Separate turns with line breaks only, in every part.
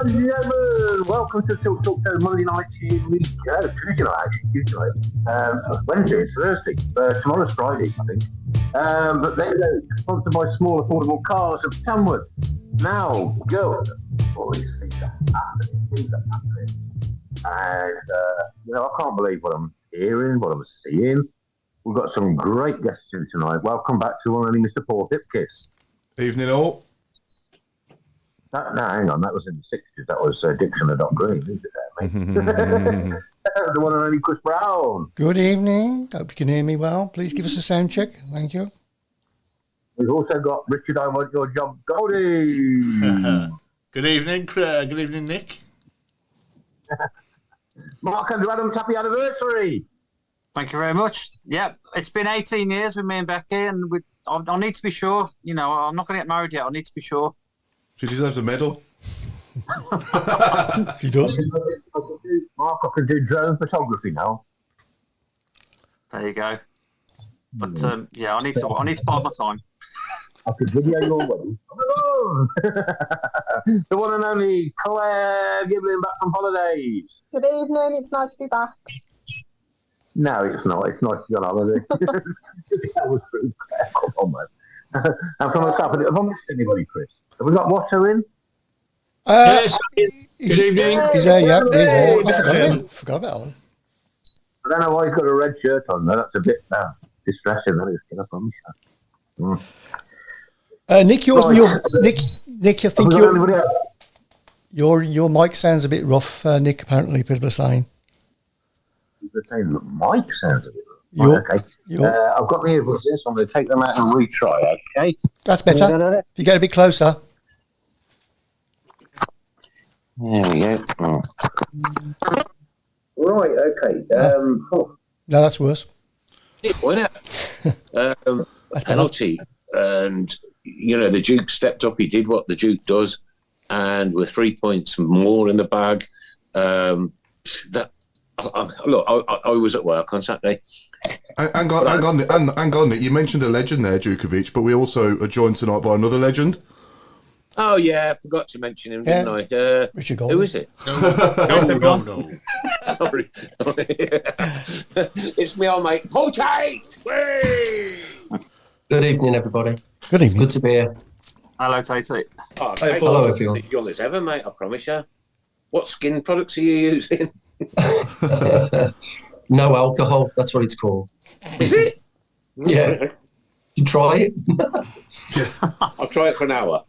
Ladies and gentlemen, welcome to Tilt Talk Show Monday night here. Tuesday night, actually, Tuesday night. Wednesday, it's Thursday. Tomorrow's Friday, I think. But there you go, sponsored by Small Affordable Cars of Tamworth. Now, go. All these things are happening. And, I can't believe what I'm hearing, what I'm seeing. We've got some great guests in tonight. Welcome back to one only Mr. Paul Hipkiss.
Evening all.
No, hang on, that was in the 60s. That was Dixon and Doc Green, isn't it, mate? The one and only Chris Browne.
Good evening. Hope you can hear me well. Please give us a sound check. Thank you.
We've also got Richard, I Want Your Job, Goulding.
Good evening. Good evening, Nick.
Mark Andrew Adams, happy anniversary.
Thank you very much. Yeah, it's been 18 years with me and Becky, and I need to be sure. I'm not going to get married yet. I need to be sure.
She deserves a medal.
She does.
Mark, I can do drone photography now.
There you go. But I need to buy my time.
I could video your wedding. The one and only Claire Giblin back from holidays.
Good evening. It's nice to be back.
No, it's not. It's nice to be on holiday. That was pretty Claire. Come on, man. And from myself, have I missed anybody, Chris? Have we got Watto in?
Yes. Good evening.
He's there, yeah. He's there. I forgot about Alan.
I don't know why he's got a red shirt on, though. That's a bit distressing. That is, I promise you.
Nick, Nick, I think your mic sounds a bit rough, Nick, apparently, people are saying.
People are saying the mic sounds a bit rough. Okay. I've got the earbuds in, so I'm going to take them out and retry, okay?
That's better. If you get a bit closer.
There we go. Right, okay.
No, that's worse.
Wasn't it? Penalty. And, the Duke stepped up. He did what the Duke does. And with 3 points more in the bag, I was at work on Saturday.
Hang on, Nick. You mentioned a legend there, Djukovic, but we also are joined tonight by another legend.
Oh, yeah, I forgot to mention him, didn't I?
Richard Goulding.
Who is it?
No.
Sorry. It's me old mate, Paul Tait!
Good evening, everybody.
Good evening.
Good to be here.
Hello, Tait.
Oh,
Hello, everyone.
Young as ever, mate, I promise you. What skin products are you using?
No alcohol, that's what it's called.
Is it?
Yeah. You try it?
I'll try it for an hour.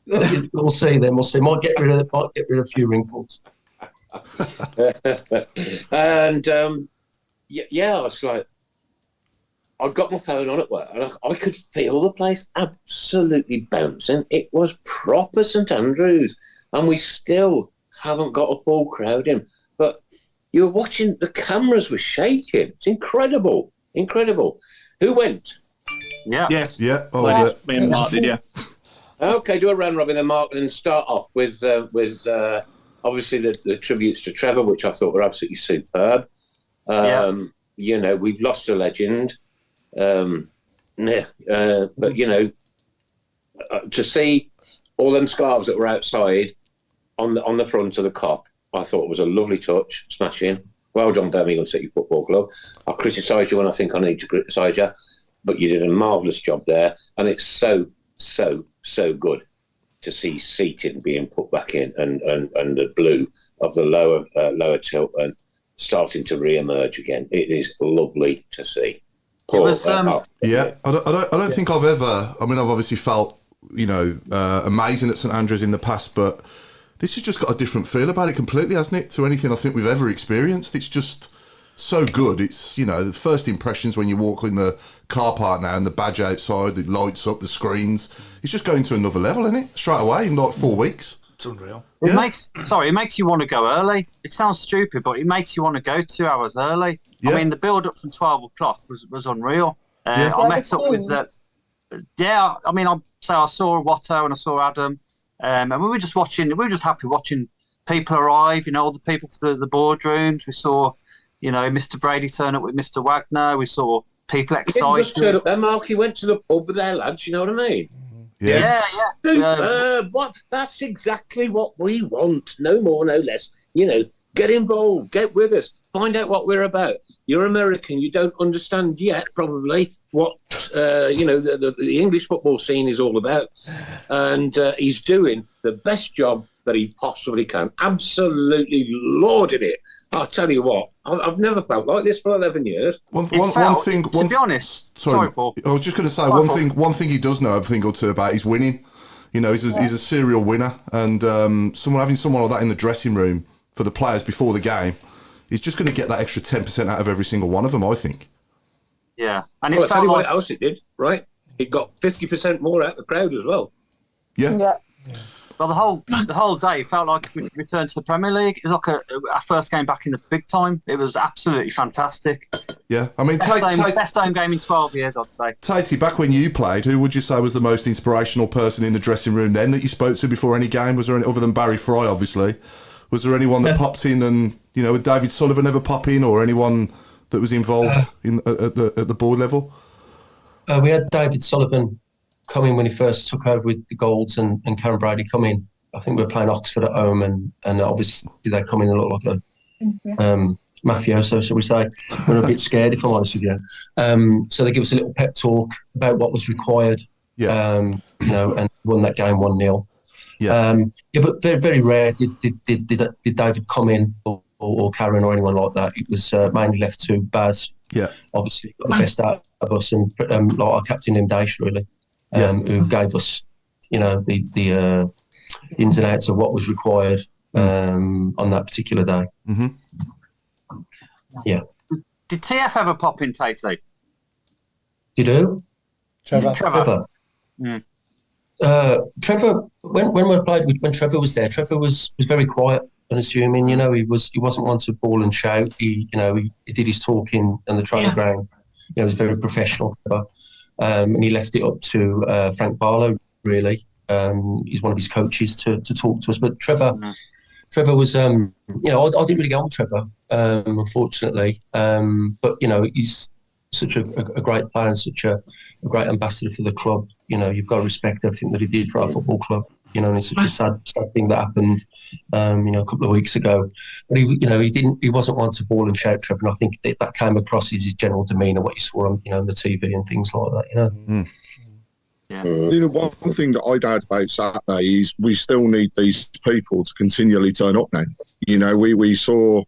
We'll see then. We'll see. Might get rid of a few wrinkles.
And I was like, I got my phone on at work and I could feel the place absolutely bouncing. It was proper St Andrews, and we still haven't got a full crowd in. But you were watching, the cameras were shaking. It's incredible. Who went?
Yeah.
Yes.
Yeah, I was it.
Me and Mark did, yeah.
Okay, do a round robin then, Mark, and start off with obviously the tributes to Trevor, which I thought were absolutely superb. We've lost a legend. But to see all them scarves that were outside on the front of the Kop, I thought it was a lovely touch, smashing. Well done, Birmingham City Football Club. I criticise you when I think I need to criticise you, but you did a marvellous job there, and it's so good to see seating being put back in and the blue of the lower Tilton starting to re-emerge again. It is lovely to see. Paul,
I don't think I've ever. I mean, I've obviously felt amazing at St Andrews in the past, but this has just got a different feel about it completely, hasn't it, to anything I think we've ever experienced. It's just so good. It's, the first impressions when you walk in the car park now and the badge outside, the lights up, the screens. It's just going to another level, isn't it? Straight away in like 4 weeks.
It's unreal.
It makes you want to go early. It sounds stupid, but it makes you want to go 2 hours early.
Yeah.
I mean, the build-up from 12 o'clock was unreal. I met up with the... Yeah, I mean, I saw Watto and I saw Adam, and we were just happy watching people arrive, all the people for the boardrooms. We saw, Mr. Brady turn up with Mr. Wagner. We saw people excited.
He just turned up there, Mark. He went to the pub with their lads, you know what I mean?
Yeah.
What? That's exactly what we want. No more, no less. Get involved, get with us, find out what we're about. You're American, you don't understand yet, probably, what the English football scene is all about. And he's doing the best job that he possibly can. Absolutely lauded it. I'll tell you what, I've never felt like this for 11 years.
One thing.
To be honest, sorry, Paul.
I was just going to say one thing he does know a thing or two about is winning. He's a serial winner, and having someone like that in the dressing room for the players before the game, he's just going to get that extra 10% out of every single one of them, I think.
Yeah, and
I'll tell you what else it did, right? It got 50% more out of the crowd as well.
Yeah.
Well, the whole day felt like we returned to the Premier League. It was like our first game back in the big time. It was absolutely fantastic.
Yeah, I mean,
best home game in 12 years, I'd say.
Tait, back when you played, who would you say was the most inspirational person in the dressing room then that you spoke to before any game? Was there any, other than Barry Fry, obviously? Was there anyone that popped in, and would David Sullivan ever pop in, or anyone that was involved at the board level?
We had David Sullivan come in when he first took over with the Golds, and Karen Brady come in. I think we were playing Oxford at home, and obviously they come in and look like a mafioso, so we say. We're a bit scared, if I'm honest with you. So they give us a little pep talk about what was required, and won that game 1-0. But very, very rare did David come in, or Karen, or anyone like that. It was mainly left to Baz. Yeah, obviously got the best out of us, and like our captain named Daesh, really, who gave us, the ins and outs of what was required on that particular day.
Mm-hmm.
Yeah.
Did TF ever pop in, Tate?
You do?
Trevor.
Trevor, when we played, when Trevor was there, Trevor was very quiet, unassuming. He wasn't one to bawl and shout. He did his talking on the training ground. He was very professional, Trevor, and he left it up to Frank Barlow. Really, he's one of his coaches to talk to us. But Trevor was, I didn't really get on with Trevor, unfortunately. But he's such a great player and such a great ambassador for the club. You've got to respect everything that he did for our football club. And it's such a sad thing that happened, a couple of weeks ago. But he wasn't one to bawl and shout, Trevor. And I think that came across as his general demeanour, what you saw on, on the TV and things like that.
Mm.
Yeah. One thing that I'd add about Saturday is we still need these people to continually turn up now. We saw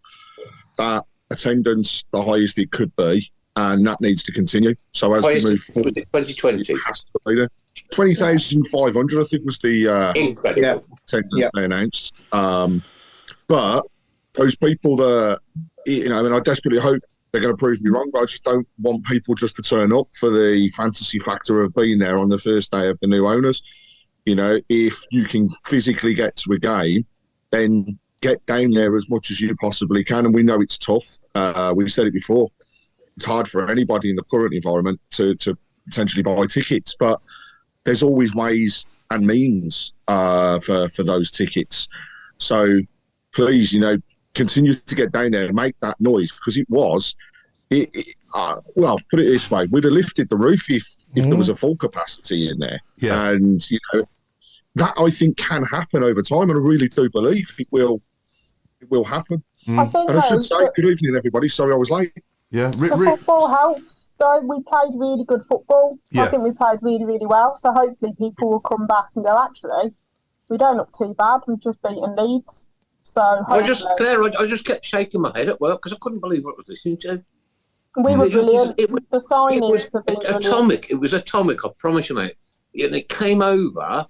that attendance the highest it could be, and that needs to continue. So as we move forward,
2020,
it has to be there. 20,500, I think, was the
incredible
attendance they announced. But those people that, I desperately hope they're going to prove me wrong, but I just don't want people just to turn up for the fantasy factor of being there on the first day of the new owners. If you can physically get to a game, then get down there as much as you possibly can. And we know it's tough. We've said it before. It's hard for anybody in the current environment to potentially buy tickets, but there's always ways and means for those tickets. So please, continue to get down there and make that noise, because put it this way, we'd have lifted the roof if there was a full capacity in there. Yeah. And, that I think can happen over time, and I really do believe it will happen.
Mm.
And I should say, good evening, everybody. Sorry I was late.
Yeah,
the football helps, though. We played really good football.
Yeah.
I think we played really, really well. So hopefully people will come back and go, actually, we don't look too bad. We've just beaten Leeds. So
I just kept shaking my head at work because I couldn't believe what I was listening to.
We were brilliant. The signings have been
atomic. It was atomic, I promise you, mate. And it came over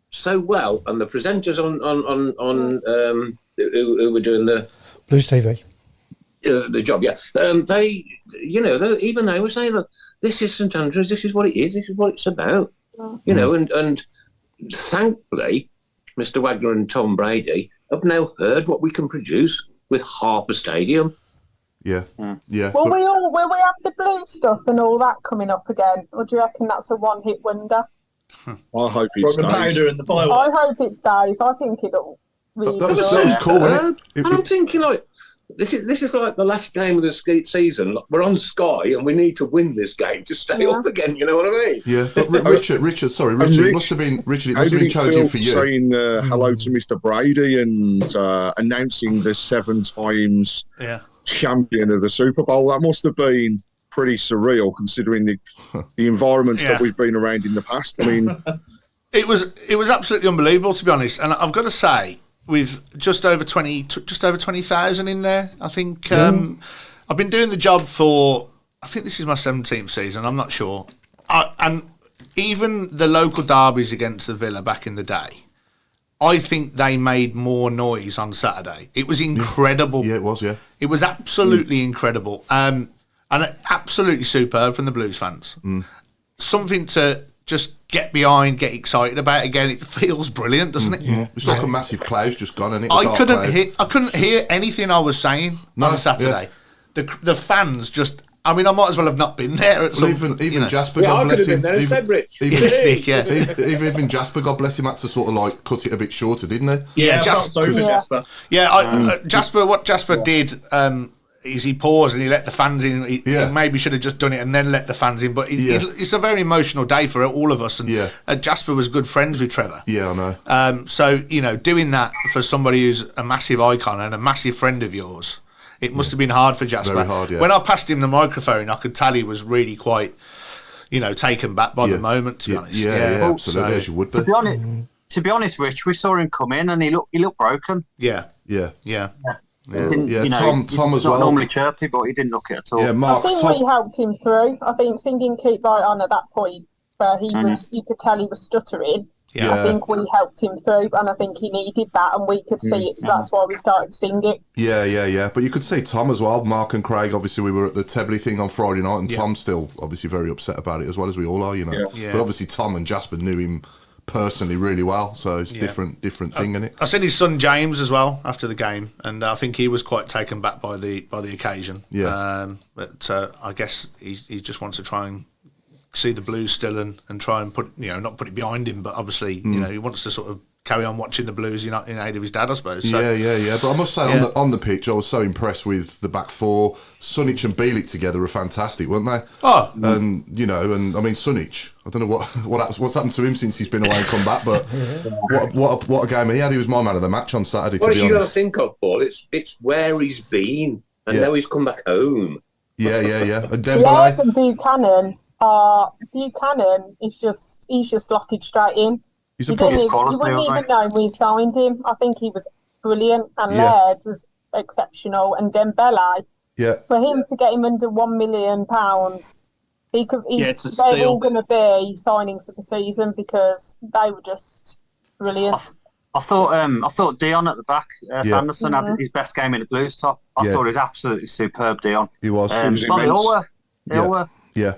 so well, and the presenters on who were doing the
Blues TV.
The job, they even they were saying, look, this is St Andrews, this is what it is, this is what it's about, and thankfully, Mr Wagner and Tom Brady have now heard what we can produce with half a stadium.
Yeah.
Will we have the blue stuff and all that coming up again, or do you reckon that's a one-hit wonder?
I hope it stays.
The powder and the fireworks.
I hope it stays. I think it'll really.
That was cool, wasn't it?
And I'm thinking, like, This is like the last game of the season. We're on Sky, and we need to win this game to stay up again. You know what I mean?
Yeah, but Richard, it must have been challenging for you.
Saying hello to Mr. Brady and announcing the 7 times champion of the Super Bowl. That must have been pretty surreal, considering the environments that we've been around in the past. I mean,
it was absolutely unbelievable, to be honest. And I've got to say, with just over 20,000 in there, I think. I've been doing the job for, I think this is my 17th season. I'm not sure. And even the local derbies against the Villa back in the day, I think they made more noise on Saturday. It was incredible.
Yeah, it was. Yeah,
it was absolutely incredible. And absolutely superb from the Blues fans. Something to just get behind, get excited about again. It feels brilliant, doesn't it?
Yeah. It's like a massive cloud's just gone, and
I couldn't hear anything I was saying on Saturday. The fans just. I mean, I might as well have not been there.
Even Jasper,
God bless him.
Even Jasper, God bless him, had to sort of like cut it a bit shorter, didn't he?
Yeah, Jasper. Yeah, Jasper. What Jasper did. Is he paused and he let the fans in? He maybe should have just done it and then let the fans in. But it's a very emotional day for all of us. And Jasper was good friends with Trevor.
Yeah, I know.
So, doing that for somebody who's a massive icon and a massive friend of yours, it must have been hard for Jasper.
Very hard, yeah.
When I passed him the microphone, I could tell he was really quite, taken back by the moment, to be honest.
Yeah, absolutely, as you would be.
To be honest, Rich, we saw him come in and he looked broken.
Yeah.
Tom as well. Not normally chirpy, but he didn't look it at all.
Yeah, Mark, I think we helped him through. I think singing "Keep Right On" at that point, where he was, you could tell he was stuttering. Yeah. I think we helped him through, and I think he needed that, and we could see it. So that's why we started singing.
Yeah. But you could see Tom as well. Mark and Craig. Obviously, we were at the Tebley thing on Friday night, and Tom's still obviously very upset about it, as well as we all are. But obviously, Tom and Jasper knew him personally really well, so it's different thing, isn't it?
I seen his son James as well after the game, and I think he was quite taken back by the occasion. But I guess he just wants to try and see the Blues still and try and put not put it behind him, but obviously he wants to sort of carry on watching the Blues in aid of his dad, I suppose. So,
yeah. But I must say, on the pitch, I was so impressed with the back four. Sunic and Bielik together were fantastic, weren't they?
Oh,
and I mean Sunic. I don't know what's happened to him since he's been away and come back, but what a game he had. He was my man of the match on Saturday.
What are you going to think of, Paul? It's where he's been, and now he's come back home.
Yeah. And
Laird and Buchanan he's just slotted straight in.
He's
you wouldn't even know we signed him. I think he was brilliant, and Laird was exceptional, and Dembele.
Yeah.
For him to get him under £1 million, they're all going to be signings of the season because they were just brilliant.
I thought Dion at the back, Sanderson had his best game in the Blues top. I thought he was absolutely superb, Dion.
He was.
They all were.
Yeah.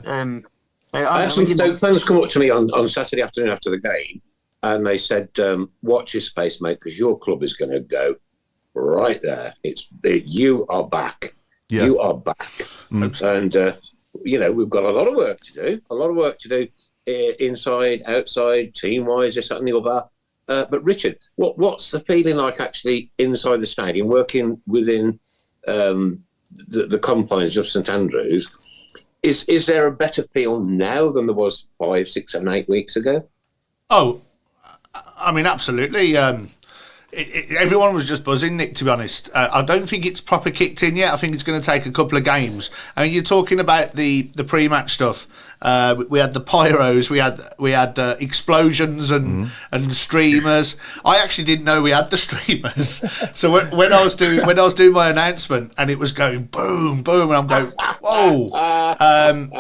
I had some Stoke fans come up to me on Saturday afternoon after the game, and they said, "Watch your space, mate, because your club is going to go right there. You are back.
Yeah.
You are back." And we've got a lot of work to do. Inside, outside, team-wise, this, that, and the other. But Richard, what's the feeling like actually inside the stadium, working within the confines of St Andrews? Is there a better feel now than there was 5, 6, 7, 8 weeks ago?
Oh, I mean, absolutely. Everyone was just buzzing, Nick, to be honest. I don't think it's proper kicked in yet. I think it's going to take a couple of games. And you're talking about the pre-match stuff. We had the pyros, we had explosions and streamers. I actually didn't know we had the streamers. So when I was doing my announcement and it was going boom, boom, and I'm going, whoa.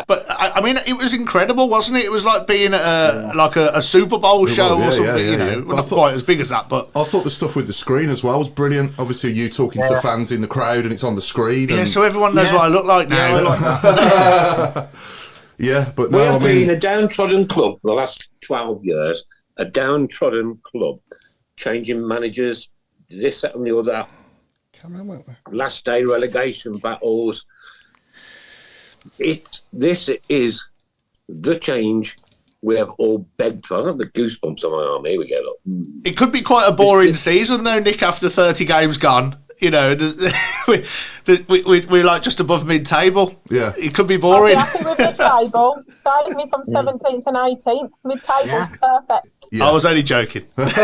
But I mean, it was incredible, wasn't it? It was like being at a Super Bowl show or something. Well, not quite as big as that, but
I thought the stuff with the screen as well was brilliant. Obviously, you talking to fans in the crowd and it's on the screen.
Yeah, so everyone knows what I look like now.
I like that. Yeah, but
we have been a downtrodden club for the last 12 years, a downtrodden club, changing managers, this, that and the other. Last day relegation battles. This is the change we have all begged for. I have the goosebumps on my arm. Here we go. Look.
It could be quite a boring season, though, Nick, after 30 games gone. You know, we're like just above mid-table.
Yeah.
It could be
I'll be
boring.
happy with mid-table. Save me from 17th and 18th. Mid-table's perfect.
Yeah.
I was only joking.
Mid-table,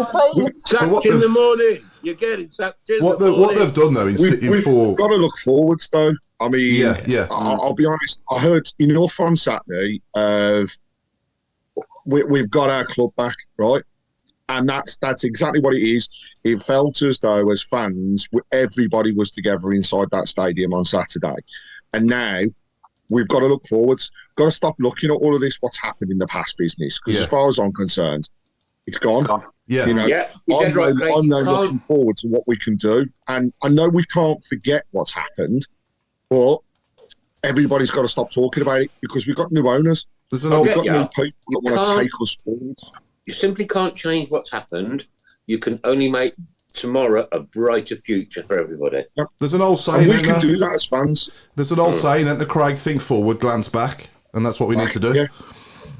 please.
Sacked in the morning. You're getting sacked in the morning.
What they've done, though, in
We've
four...
got to look forwards, though. I mean,
Yeah.
I'll be honest. I heard enough on Saturday of we've got our club back, right? And that's exactly what it is. It felt as though, as fans, everybody was together inside that stadium on Saturday. And now we've got to look forwards. Got to stop looking at all of this, what's happened in the past business. Because as far as I'm concerned, it's gone.
Yeah.
You know, I'm now looking forward to what we can do. And I know we can't forget what's happened, but everybody's got to stop talking about it because we've got new owners. We've got new people that want to take us forward.
You simply can't change what's happened. You can only make tomorrow a brighter future for everybody.
Yep.
There's an old saying.
And we can do that as fans.
There's an old saying, that the Craig, think forward, glance back, and that's what we need to do.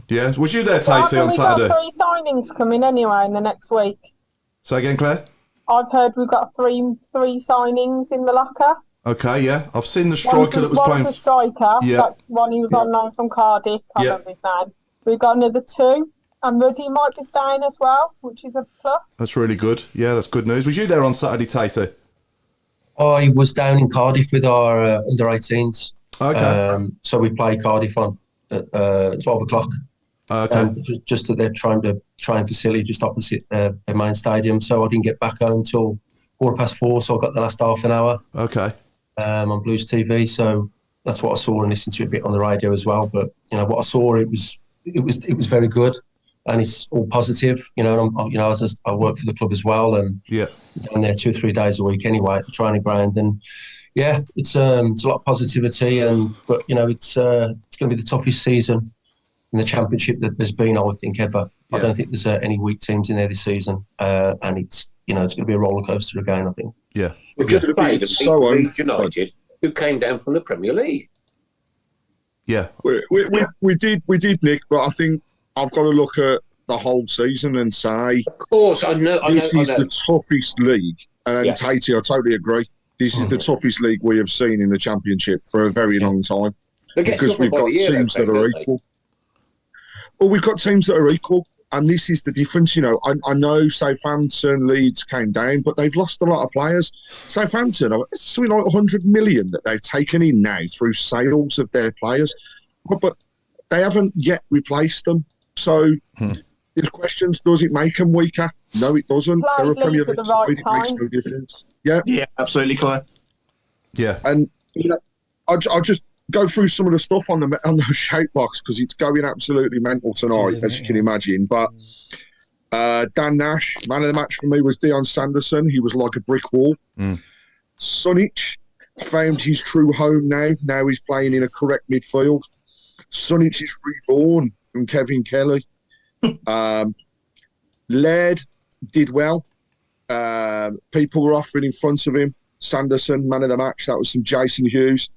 Yeah. Was you there, Tait, on Saturday?
We've got 3 signings coming anyway in the next week.
Say again, Claire?
I've heard we've got three signings in the locker.
Okay, yeah. I've seen the striker that was playing.
One's a striker.
Yeah.
That one he was on loan from Cardiff. Can't remember his name. We've got another 2. And Ruddy might be staying as well, which is a plus.
That's really good. Yeah, that's good news. Was you there on Saturday, Tait?
I was down in Cardiff with our under-18s.
Okay.
So we play Cardiff on at 12 o'clock.
Okay.
Just at their training facility just opposite their main stadium. So I didn't get back home until 4:15, so I got the last half an hour.
Okay.
On Blues TV. So that's what I saw and listened to a bit on the radio as well. But you know what I saw, it was very good. And it's all positive, you know. And I work for the club as well, and I'm there 2 or 3 days a week anyway at the training ground. And it's a lot of positivity. But you know, it's going to be the toughest season in the Championship that there's been, I would think, ever. I don't think there's any weak teams in there this season, and it's going to be a roller coaster again, I think.
Yeah,
we just played Leeds United, who came down from the Premier League.
Yeah,
we did, Nick. But I think I've got to look at the whole season and say,
of course, I know
this is the toughest league. And Tait, I totally agree. This is the toughest league we have seen in the Championship for a very long time because we've got teams that are equal. Well, we've got teams that are equal, and this is the difference. You know, I know Southampton, Leeds came down, but they've lost a lot of players. Southampton, it's something like 100 million that they've taken in now through sales of their players, but they haven't yet replaced them. So there's questions: does it make them weaker? No, it doesn't. They're a Premier League side. It makes no difference. Yeah,
absolutely, Claire.
Yeah,
and you know, I'll just go through some of the stuff on the shout box because it's going absolutely mental tonight, as you can imagine. But Dan Nash, man of the match for me was Dion Sanderson. He was like a brick wall. Sunic found his true home now. Now he's playing in a correct midfield. Sunic is reborn from Kevin Kelly. Laird did well. People were offering in front of him. Sanderson, man of the match. That was some Jason Hughes.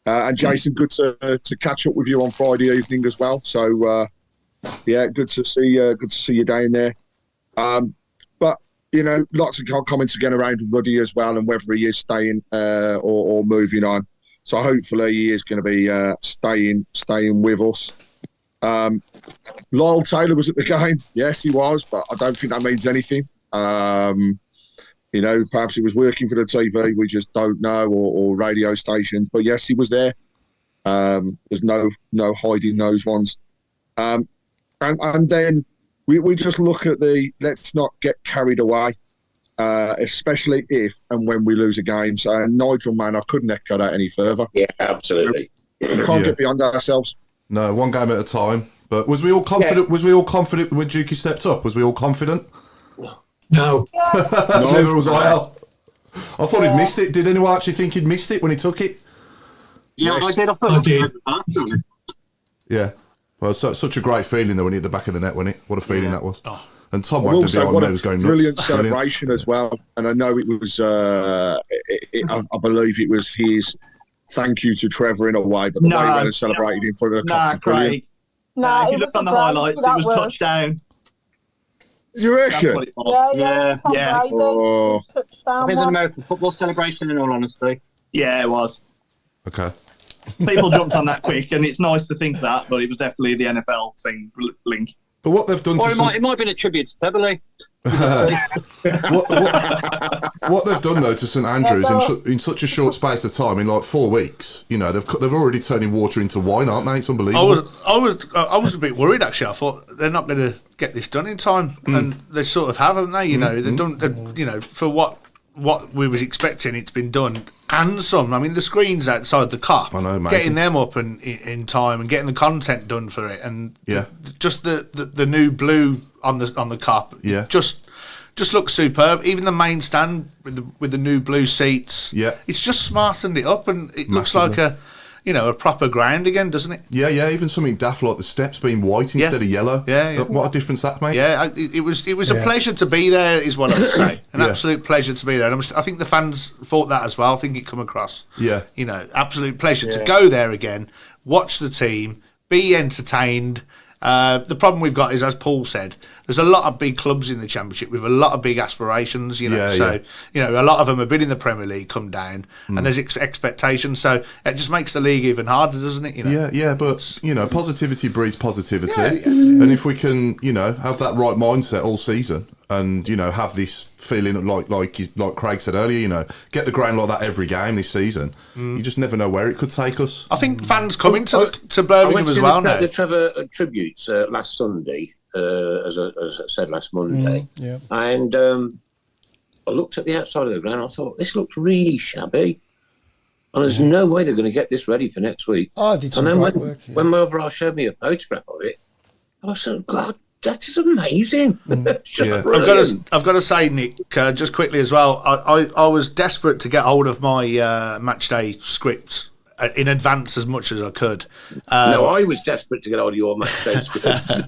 And Jason, good to catch up with you on Friday evening as well. So, good to see you down there. But you know, lots of comments again around Ruddy as well, and whether he is staying or moving on. So hopefully he is going to be staying with us. Lyle Taylor was at the game. Yes, he was, but I don't think that means anything. You know, perhaps he was working for the TV. We just don't know, or radio stations. But yes, he was there. There's no hiding those ones. And then we just look at let's not get carried away, especially if and when we lose a game. So Nigel, man, I couldn't echo that any further.
Yeah, absolutely.
We can't get beyond ourselves.
No, one game at a time. But was we all confident? Yeah. Was we all confident when Dukey stepped up? Was we all confident?
No.
Neither was I. I thought he'd missed it. Did anyone actually think he'd missed it when he took it?
Yeah,
yes.
I did. I thought I did.
Yeah. Well, such a great feeling though when he hit the back of the net, wasn't it? What a feeling that was.
Oh.
And Tom
also,
was going nuts.
Brilliant celebration as well. And I know it was, I believe it was his thank you to Trevor in a way, but the way he went and celebrated in front of the cup was brilliant.
If you look on the highlights, it was touchdown.
You reckon?
Yeah. Tom Brady,
Oh.
touchdown.
I think an American football celebration, in all honesty.
Yeah, it was.
Okay.
People jumped on that quick, and it's nice to think that, but it was definitely the NFL thing link.
But what they've done
Or
to
it might have been a tribute to Severley.
what they've done though to St Andrews in such a short space of time, in like 4 weeks, you know, they've already turning water into wine, aren't they? It's unbelievable.
I was a bit worried actually. I thought they're not going to get this done in time, and they sort of have, haven't they? You know, they've done. You know, for what we was expecting, it's been done, and some. I mean, the screens outside the Kop,
I know, amazing.
getting them up and in time, and getting the content done for it, and
Yeah.
just the new blue on the Kop,
Yeah.
just looks superb. Even the main stand with the new blue seats,
Yeah.
it's just smartened it up, and it looks
Massively.
like a proper ground again, doesn't it?
Yeah, even something daft like the steps being white instead of yellow.
Yeah.
What a difference that makes.
Yeah, it was a pleasure to be there, is what I would say. An
Yeah.
absolute pleasure to be there. And I think the fans thought that as well. I think it come across.
Yeah.
You know, absolute pleasure to go there again, watch the team, be entertained. The problem we've got is, as Paul said, there's a lot of big clubs in the Championship with a lot of big aspirations, you know.
Yeah,
so,
yeah.
you know, a lot of them have been in the Premier League, come down, and there's expectations. So it just makes the league even harder, doesn't it? You know?
Yeah, but, you know, positivity breeds positivity. And if we can, you know, have that right mindset all season and, you know, have this feeling like Craig said earlier, you know, get the ground like that every game this season, you just never know where it could take us.
I think fans coming to
I
Birmingham
went
as
to
well
the
now.
Trevor tributes last Sunday, as I said last Monday, and I looked at the outside of the ground. I thought, this looks really shabby, and there's no way they're going to get this ready for next week.
Oh, I did some
and then
great work. Yeah.
when my brother showed me a photograph of it, I was like, God, that is amazing. It's just
Yeah.
brilliant.
I've got to say, Nick, just quickly as well. I was desperate to get hold of my match day script in advance as much as I could.
No, I was desperate to get hold of your match day scripts.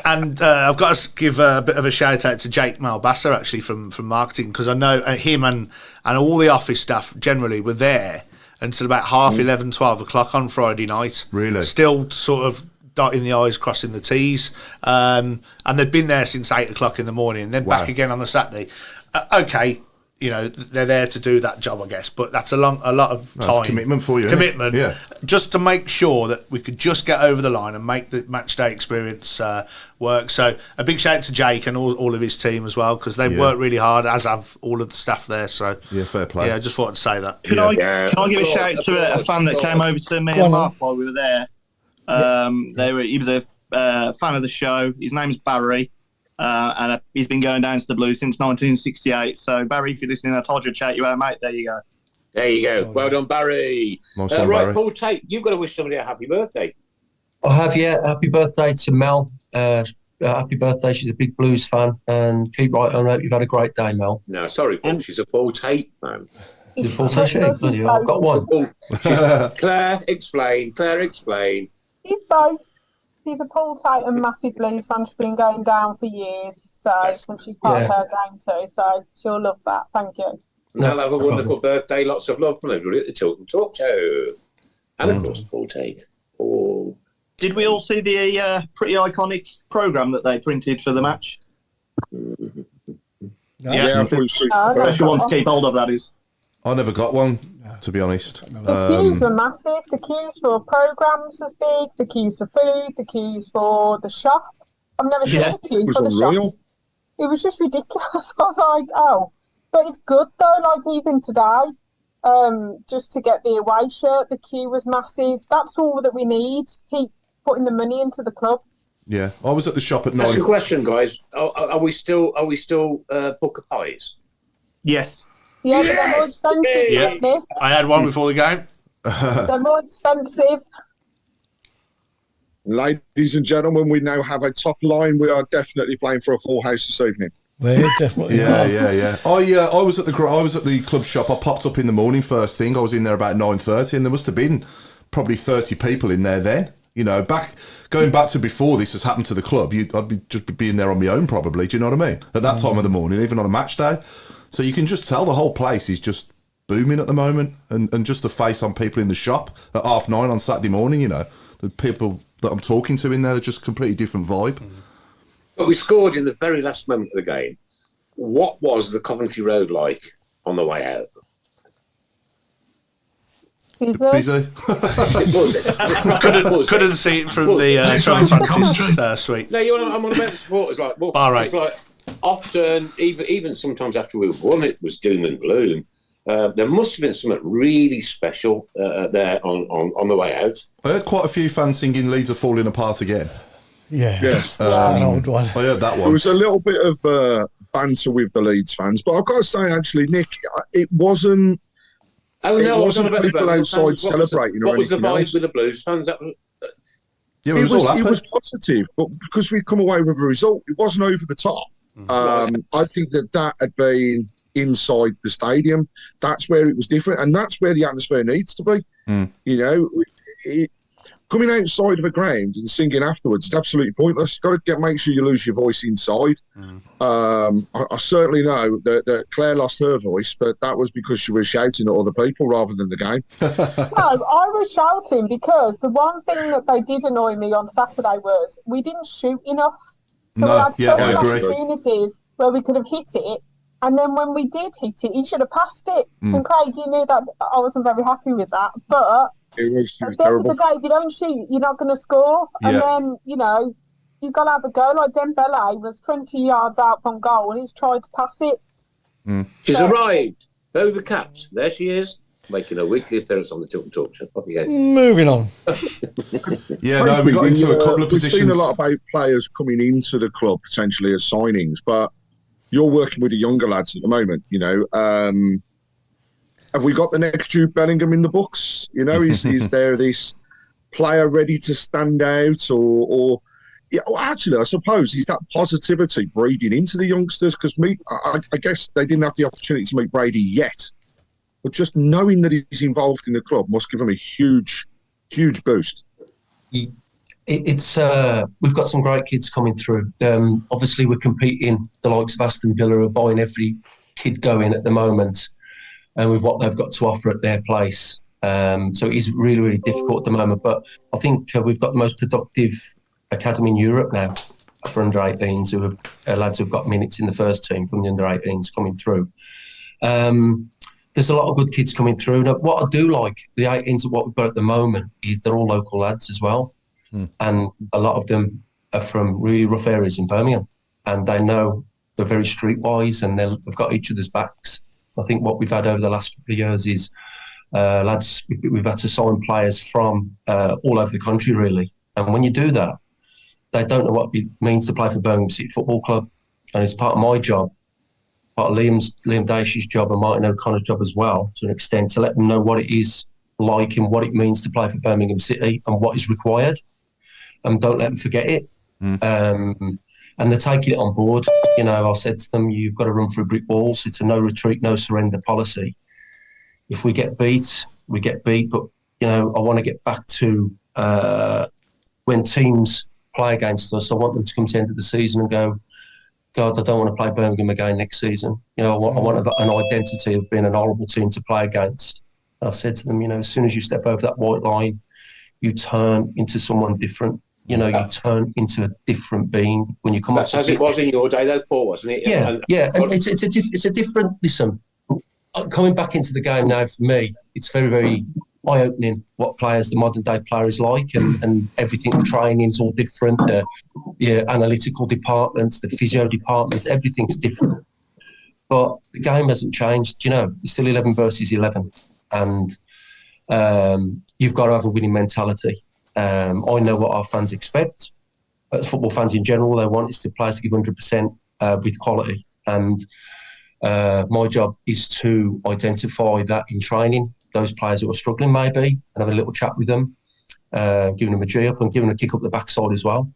And I've got to give a bit of a shout out to Jake Malbasser actually from marketing, because I know him and all the office staff generally were there until about 11:30, 12 o'clock on Friday night.
Really?
Still sort of dotting the I's, crossing the T's. And they'd been there since 8 o'clock in the morning, and then back again on the Saturday. Okay, you know, they're there to do that job, I guess, but that's a lot of time.
That's commitment for you, isn't it?
Commitment.
Yeah.
Just to make sure that we could just get over the line and make the match day experience work. So a big shout out to Jake and all of his team as well, because they've worked really hard, as have all of the staff there. So
Yeah, fair play.
yeah, I just thought I'd say that.
Can I give a shout to a fan that came over to me and Mark while we were there? He was a fan of the show. His name's Barry, and he's been going down to the Blues since 1968. So, Barry, if you're listening, I told you to shout you out, mate. There you go.
There you go. Well done, Barry.
Nice one,
Right,
Barry.
Paul Tait, you've got to wish somebody a happy birthday.
I have, yeah. Happy birthday to Mel. Happy birthday. She's a big Blues fan, and keep right on. Hope you've had a great day, Mel.
No, sorry, Paul. She's a Paul Tait fan.
Is it Paul Tait? Bloody hell, I've got one.
Claire, explain.
He's both. He's a Paul Tait and massive Blues fan. She's been going down for years, so and she's part of her game too. So she'll love that. Thank you.
Now have a wonderful birthday. Lots of love from everybody at the Tilton Talk Show, and of course Paul Tait. Oh,
Did we all see the pretty iconic programme that they printed for the match?
Yeah, I thought you should.
If you want to keep hold of that is.
I never got one, to be honest.
The queues were massive. The queues for programmes was big. The queues for food. The queues for the shop. I've never seen a queue for the shop. It was just ridiculous. I was like, oh. But it's good, though. Like, even today, just to get the away shirt, the queue was massive. That's all that we need to keep putting the money into the club.
Yeah, I was at the shop at 9.
That's a question, guys. Are we still Booker Pies?
Yes.
Yeah, but they're more expensive, aren't they?
I had one before the game.
They're more expensive.
Ladies and gentlemen, we now have a top line. We are definitely playing for a full house this evening.
We're definitely
Yeah. I was at the club shop. I popped up in the morning first thing. I was in there about 9:30, and there must have been probably 30 people in there then. You know, going back to before this has happened to the club, I'd be just being there on my own probably. Do you know what I mean? At that time of the morning, even on a match day. So you can just tell the whole place is just booming at the moment, and just the face on people in the shop at 9:30 on Saturday morning. You know, the people that I'm talking to in there are just completely different vibe.
But we scored in the very last moment of the game. What was the Coventry Road like on the way out?
Busy.
Couldn't see it from the Trevor Francis suite.
No, I'm on about the supporters. Like, well,
Right.
It's like often, even sometimes after we won, it was doom and gloom. There must have been something really special there on the way out.
I heard quite a few fans singing "Leeds are falling apart again."
Yeah.
Yes.
An old one.
I heard that one.
There was a little bit of banter with the Leeds fans, but I've got to say, actually, Nick, it wasn't.
Oh no,
it wasn't people outside
fans.
celebrating
What
or
was the
anything
vibe
else.
with the Blues fans? That was,
Yeah, it
was positive, but because we'd come away with a result, it wasn't over the top. I think that had been inside the stadium. That's where it was different, and that's where the atmosphere needs to be. You know, coming outside of a ground and singing afterwards is absolutely pointless. You've got to make sure you lose your voice inside. I certainly know that Claire lost her voice, but that was because she was shouting at other people rather than the game.
No, I was shouting because the one thing that they did annoy me on Saturday was we didn't shoot enough. So we had so many opportunities where we could have hit it, and then when we did hit it, he should have passed it. And Craig, you knew that I wasn't very happy with that, but
it was
at the end of the day, if you don't shoot, you're not going to score. And then, you know, you've got to have a go. Like Dembele was 20 yards out from goal and he's tried to pass it.
She's arrived. Though the caps. There she is, making a weekly appearance on the Tilton Talk Show.
Moving on.
We got into a couple of positions.
We've seen a lot about players coming into the club potentially as signings, but you're working with the younger lads at the moment, you know. Have we got the next Jude Bellingham in the books? You know, is there this player ready to stand out, or yeah? Well, actually, I suppose is that positivity breeding into the youngsters? Because I guess they didn't have the opportunity to meet Brady yet, but just knowing that he's involved in the club must give them a huge boost.
It's we've got some great kids coming through. Obviously, we're competing. The likes of Aston Villa are buying every kid going at the moment. And with what they've got to offer at their place. So it is really, really difficult at the moment. But I think we've got the most productive academy in Europe now for under-18s, who have lads who've got minutes in the first team from the under-18s coming through. There's a lot of good kids coming through. Now, what I do like, the 18s of what we've got at the moment, is they're all local lads as well. And a lot of them are from really rough areas in Birmingham. And they know they're very streetwise and they've got each other's backs. I think what we've had over the last couple of years is lads, we've had to sign players from all over the country, really. And when you do that, they don't know what it means to play for Birmingham City Football Club. And it's part of my job, part of Liam Dacey's job and Martin O'Connor's job as well, to an extent, to let them know what it is like and what it means to play for Birmingham City and what is required. And don't let them forget it. And they're taking it on board. You know, I said to them, you've got to run through brick walls. It's a no retreat, no surrender policy. If we get beat, we get beat. But, you know, I want to get back to when teams play against us, I want them to come to the end of the season and go, God, I don't want to play Birmingham again next season. You know, I want an identity of being an horrible team to play against. And I said to them, you know, as soon as you step over that white line, you turn into someone different. You know, you turn into a different being when you come up.
That's as it was in your day, though, Paul, wasn't it?
Yeah, and it's a different. Listen, coming back into the game now for me, it's very, very eye-opening what players, the modern day player is like, and everything. The training is all different. The analytical departments, the physio departments, everything's different. But the game hasn't changed. You know, it's still 11 versus 11, and you've got to have a winning mentality. I know what our fans expect. As football fans in general, they want is the players to give 100% with quality. And my job is to identify that in training, those players who are struggling maybe, and have a little chat with them, giving them a G-up and giving them a kick up the backside as well.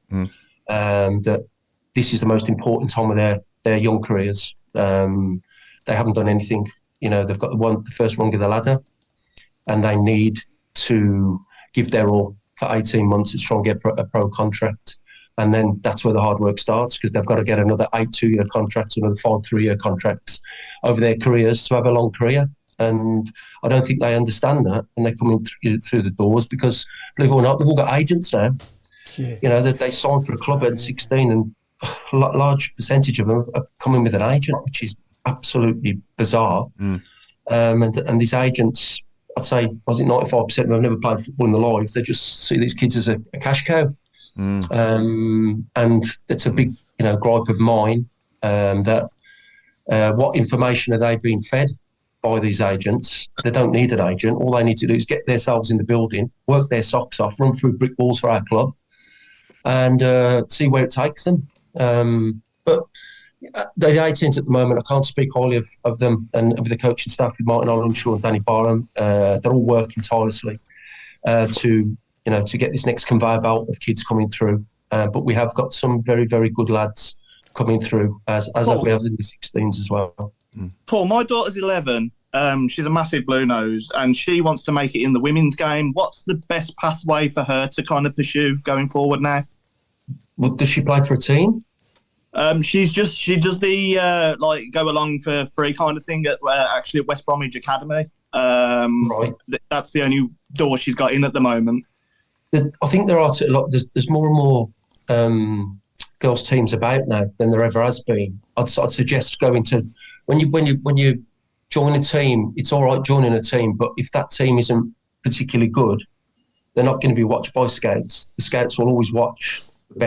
That this is the most important time of their young careers. They haven't done anything. You know, they've got the first rung of the ladder, and they need to give their all for 18 months to try and get a pro contract. And then that's where the hard work starts, because they've got to get another 8 2-year contracts, another 5 3-year contracts over their careers to have a long career. And I don't think they understand that when they're coming through the doors, because, believe it or not, they've all got agents now. Yeah. You know, that they sign for a club at 16 and large percentage of them are coming with an agent, which is absolutely bizarre. And these agents, I'd say, was it 95% of them have never played football in their lives? They just see these kids as a cash cow. And it's a big, gripe of mine, that what information are they being fed by these agents? They don't need an agent. All they need to do is get themselves in the building, work their socks off, run through brick walls for our club, and see where it takes them. But the 18s at the moment, I can't speak highly of them, and with the coaching staff with Martin Ollinshaw and Danny Barham, they're all working tirelessly to get this next conveyor belt of kids coming through. But we have got some very, very good lads coming through, as we have in the 16s as well.
Paul, my daughter's 11. She's a massive blue nose, and she wants to make it in the women's game. What's the best pathway for her to kind of pursue going forward now?
Well, does she play for a team?
She does the go along for free kind of thing at West Bromwich Academy.
Right.
That's the only door she's got in at the moment.
I think there are there's more and more girls' teams about now than there ever has been. I'd suggest going to when you join a team. It's all right joining a team, but if that team isn't particularly good, they're not going to be watched by scouts. The scouts will always watch the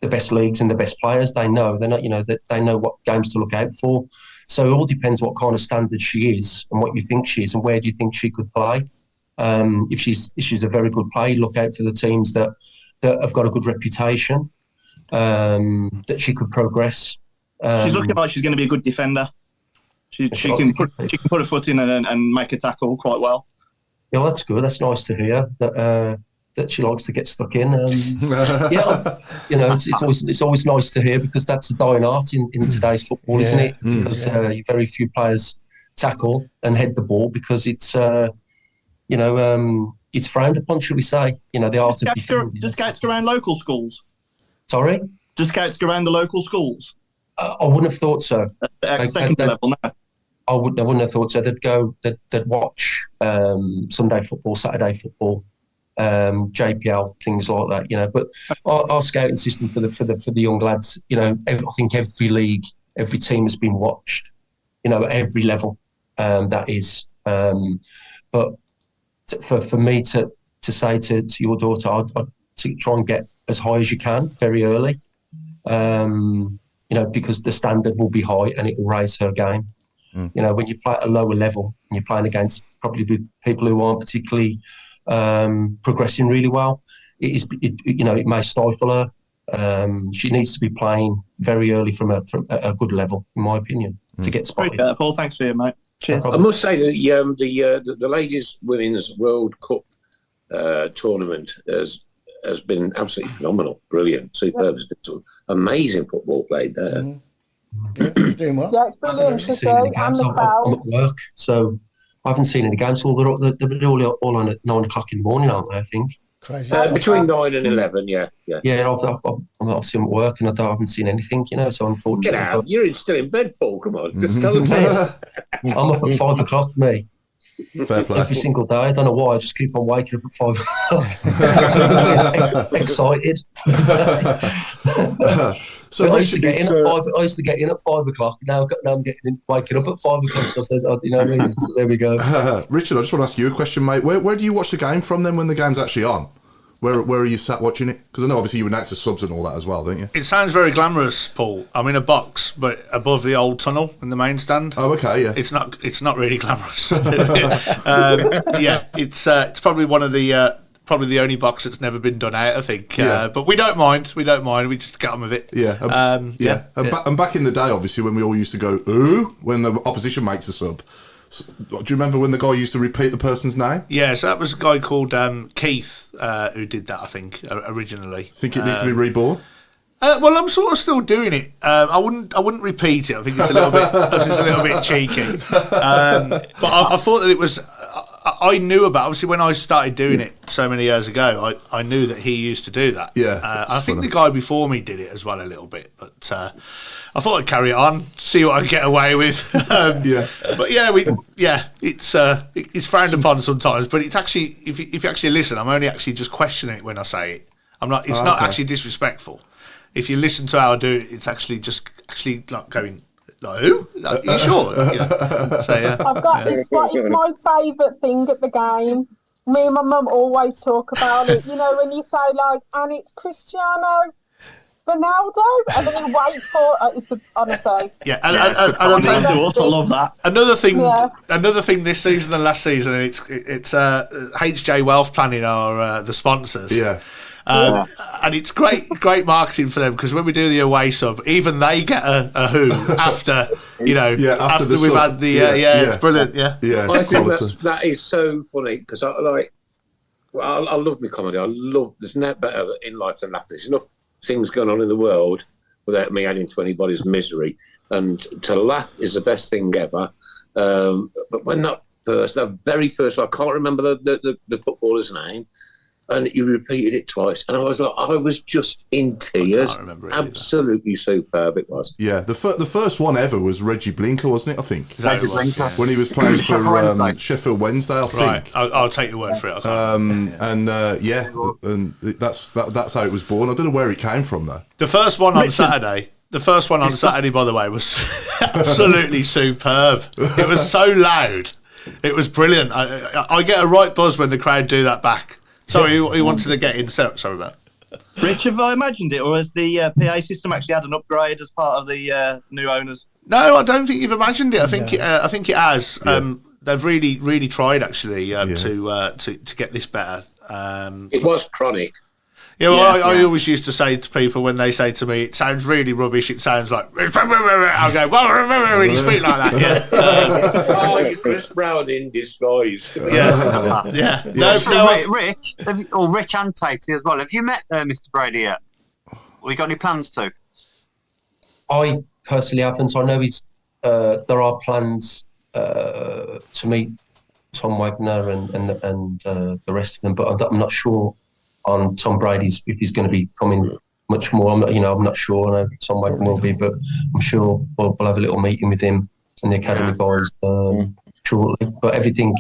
best leagues and the best players. They know that they know what games to look out for. So it all depends what kind of standard she is and what you think she is and where do you think she could play. If she's a very good player, look out for the teams that have got a good reputation, that she could progress.
She's looking like she's going to be a good defender. She can put her foot in and make a tackle quite well.
Yeah, well, that's good. That's nice to hear that she likes to get stuck in. It's always nice to hear, because that's a dying art in today's football, isn't it? Because very few players tackle and head the ball because it's it's frowned upon, should we say? The art of defending.
Does scouts go around local schools?
Sorry?
Does scouts go around the local schools?
I wouldn't have thought so.
At secondary level now?
I wouldn't have thought so. They'd watch Sunday football, Saturday football, JPL, things like that, But our scouting system for the young lads, I think every league, every team has been watched, at every level. That is. But for me to say to your daughter, I'd try and get as high as you can very early, because the standard will be high and it will raise her game. When you play at a lower level and you're playing against probably people who aren't particularly progressing really well, it may stifle her. She needs to be playing very early from a good level, in my opinion, to get spotted.
Paul, thanks for you, mate. Cheers.
I must say that the ladies' women's World Cup tournament has been absolutely phenomenal, brilliant, superb. It's been some amazing football played there.
Doing well.
Yeah, it's brilliant to see. And the crowd.
I'm at work, so I haven't seen any games. So they're all on at 9 o'clock in the morning, aren't they? I think.
Crazy.
Between 9 and 11, yeah.
Yeah, I'm obviously at work and I haven't seen anything, so unfortunately.
Get out! You're still in bed, Paul. Come on, just tell them.
I'm up at 5 o'clock, me.
Fair play.
Every single day. I don't know why. I just keep on waking up at 5 o'clock. Excited.
So
I used to get in at 5 o'clock. Now I'm waking up at 5 o'clock. So I said, what I mean? So there we go.
Richard, I just want to ask you a question, mate. Where do you watch the game from then when the game's actually on? Where are you sat watching it? Because I know obviously you announce the subs and all that as well, don't you?
It sounds very glamorous, Paul. I'm in a box, but above the old tunnel in the main stand.
Oh, okay, yeah.
It's not really glamorous. It's probably one of the probably the only box that's never been done out, I think. But we don't mind. We just get on with it.
Yeah. And back in the day, obviously, when we all used to go, ooh, when the opposition makes a sub. So, do you remember when the guy used to repeat the person's name?
Yeah, so that was a guy called Keith who did that, I think, originally.
Think it needs to be reborn?
Well, I'm sort of still doing it. I wouldn't repeat it. I think it's a little bit cheeky. But I thought that it was. I knew about, obviously, when I started doing it so many years ago, I knew that he used to do that.
Yeah.
I think the guy before me did it as well a little bit, but I thought I'd carry it on, see what I get away with. But it's frowned upon sometimes, but it's actually, if you actually listen, I'm only actually just questioning it when I say it. I'm not. It's not actually disrespectful. if you listen to how I do it, it's actually like going, like, who? Like, are you sure? So, yeah.
It's my favourite thing at the game. Me and my mum always talk about it. You know, when you say, like, and it's Cristiano Ronaldo, and then you wait for honestly.
Yeah, and I'll tell you,
I love that.
Another thing this season and last season, it's HJ Wealth Planning are the sponsors.
Yeah.
And it's great marketing for them, because when we do the away sub, even they get a who after after we've had the it's brilliant.
I think that is so funny, because I love my comedy. There's no better in life than laughter. There's enough things going on in the world without me adding to anybody's misery, and to laugh is the best thing ever. But when that very first, I can't remember the footballer's name, and he repeated it twice, and I was just in tears. Absolutely superb it was.
Yeah, the first one ever was Reggie Blinker, wasn't it? I think
Reggie Blinker,
when he was playing for Sheffield Wednesday. I think.
Right, I'll take your word for it.
And that's how it was born. I don't know where it came from though.
The first one on Saturday. The first one on Saturday, by the way, was absolutely superb. It was so loud. It was brilliant. I get a right buzz when the crowd do that back. Sorry, he wanted to get in. Sorry about that.
Rich, have I imagined it, or has the PA system actually had an upgrade as part of the new owners?
No, I don't think you've imagined it. I think it has. Yeah. They've really tried actually to get this better.
It was chronic.
Yeah, well, I always used to say to people when they say to me, it sounds really rubbish, it sounds like... I'll go, when you speak like that,
you're Chris Browne in disguise.
Yeah.
Rich and Tait as well. Have you met Mr. Brady yet? Have you got any plans to?
I personally haven't. I know there are plans to meet Tom Wagner and the rest of them, but I'm not sure on Tom Brady's if he's going to be coming much more. I'm not sure. I know Tom Wagner will be, but I'm sure we'll have a little meeting with him and the academy guys shortly. But everything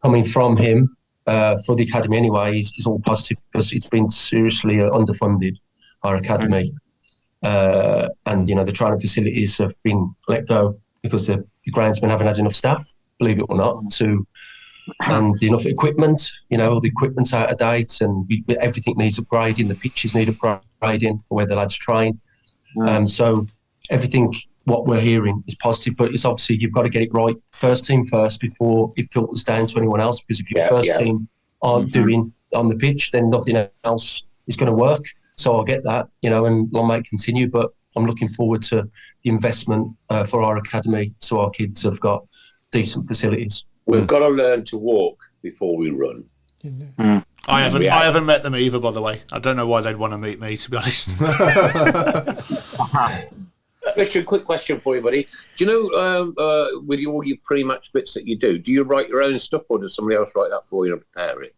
coming from him for the academy anyway is all positive, because it's been seriously underfunded, our academy. And the training facilities have been let go because the groundsmen haven't had enough staff, believe it or not, and enough equipment. All the equipment's out of date, and everything needs upgrading. The pitches need upgrading for where the lads train. So everything, what we're hearing, is positive, but it's obviously you've got to get it right, first team first, before it filters down to anyone else, because if your first team aren't doing on the pitch, then nothing else is going to work. So I'll get that, and long may it continue, but I'm looking forward to the investment for our academy, so our kids have got decent facilities.
We've got to learn to walk before we run.
I haven't met them either, by the way. I don't know why they'd want to meet me, to be honest.
Richard, quick question for you, buddy. Do you know, with all your pre-match bits that you do you write your own stuff, or does somebody else write that for you and prepare it?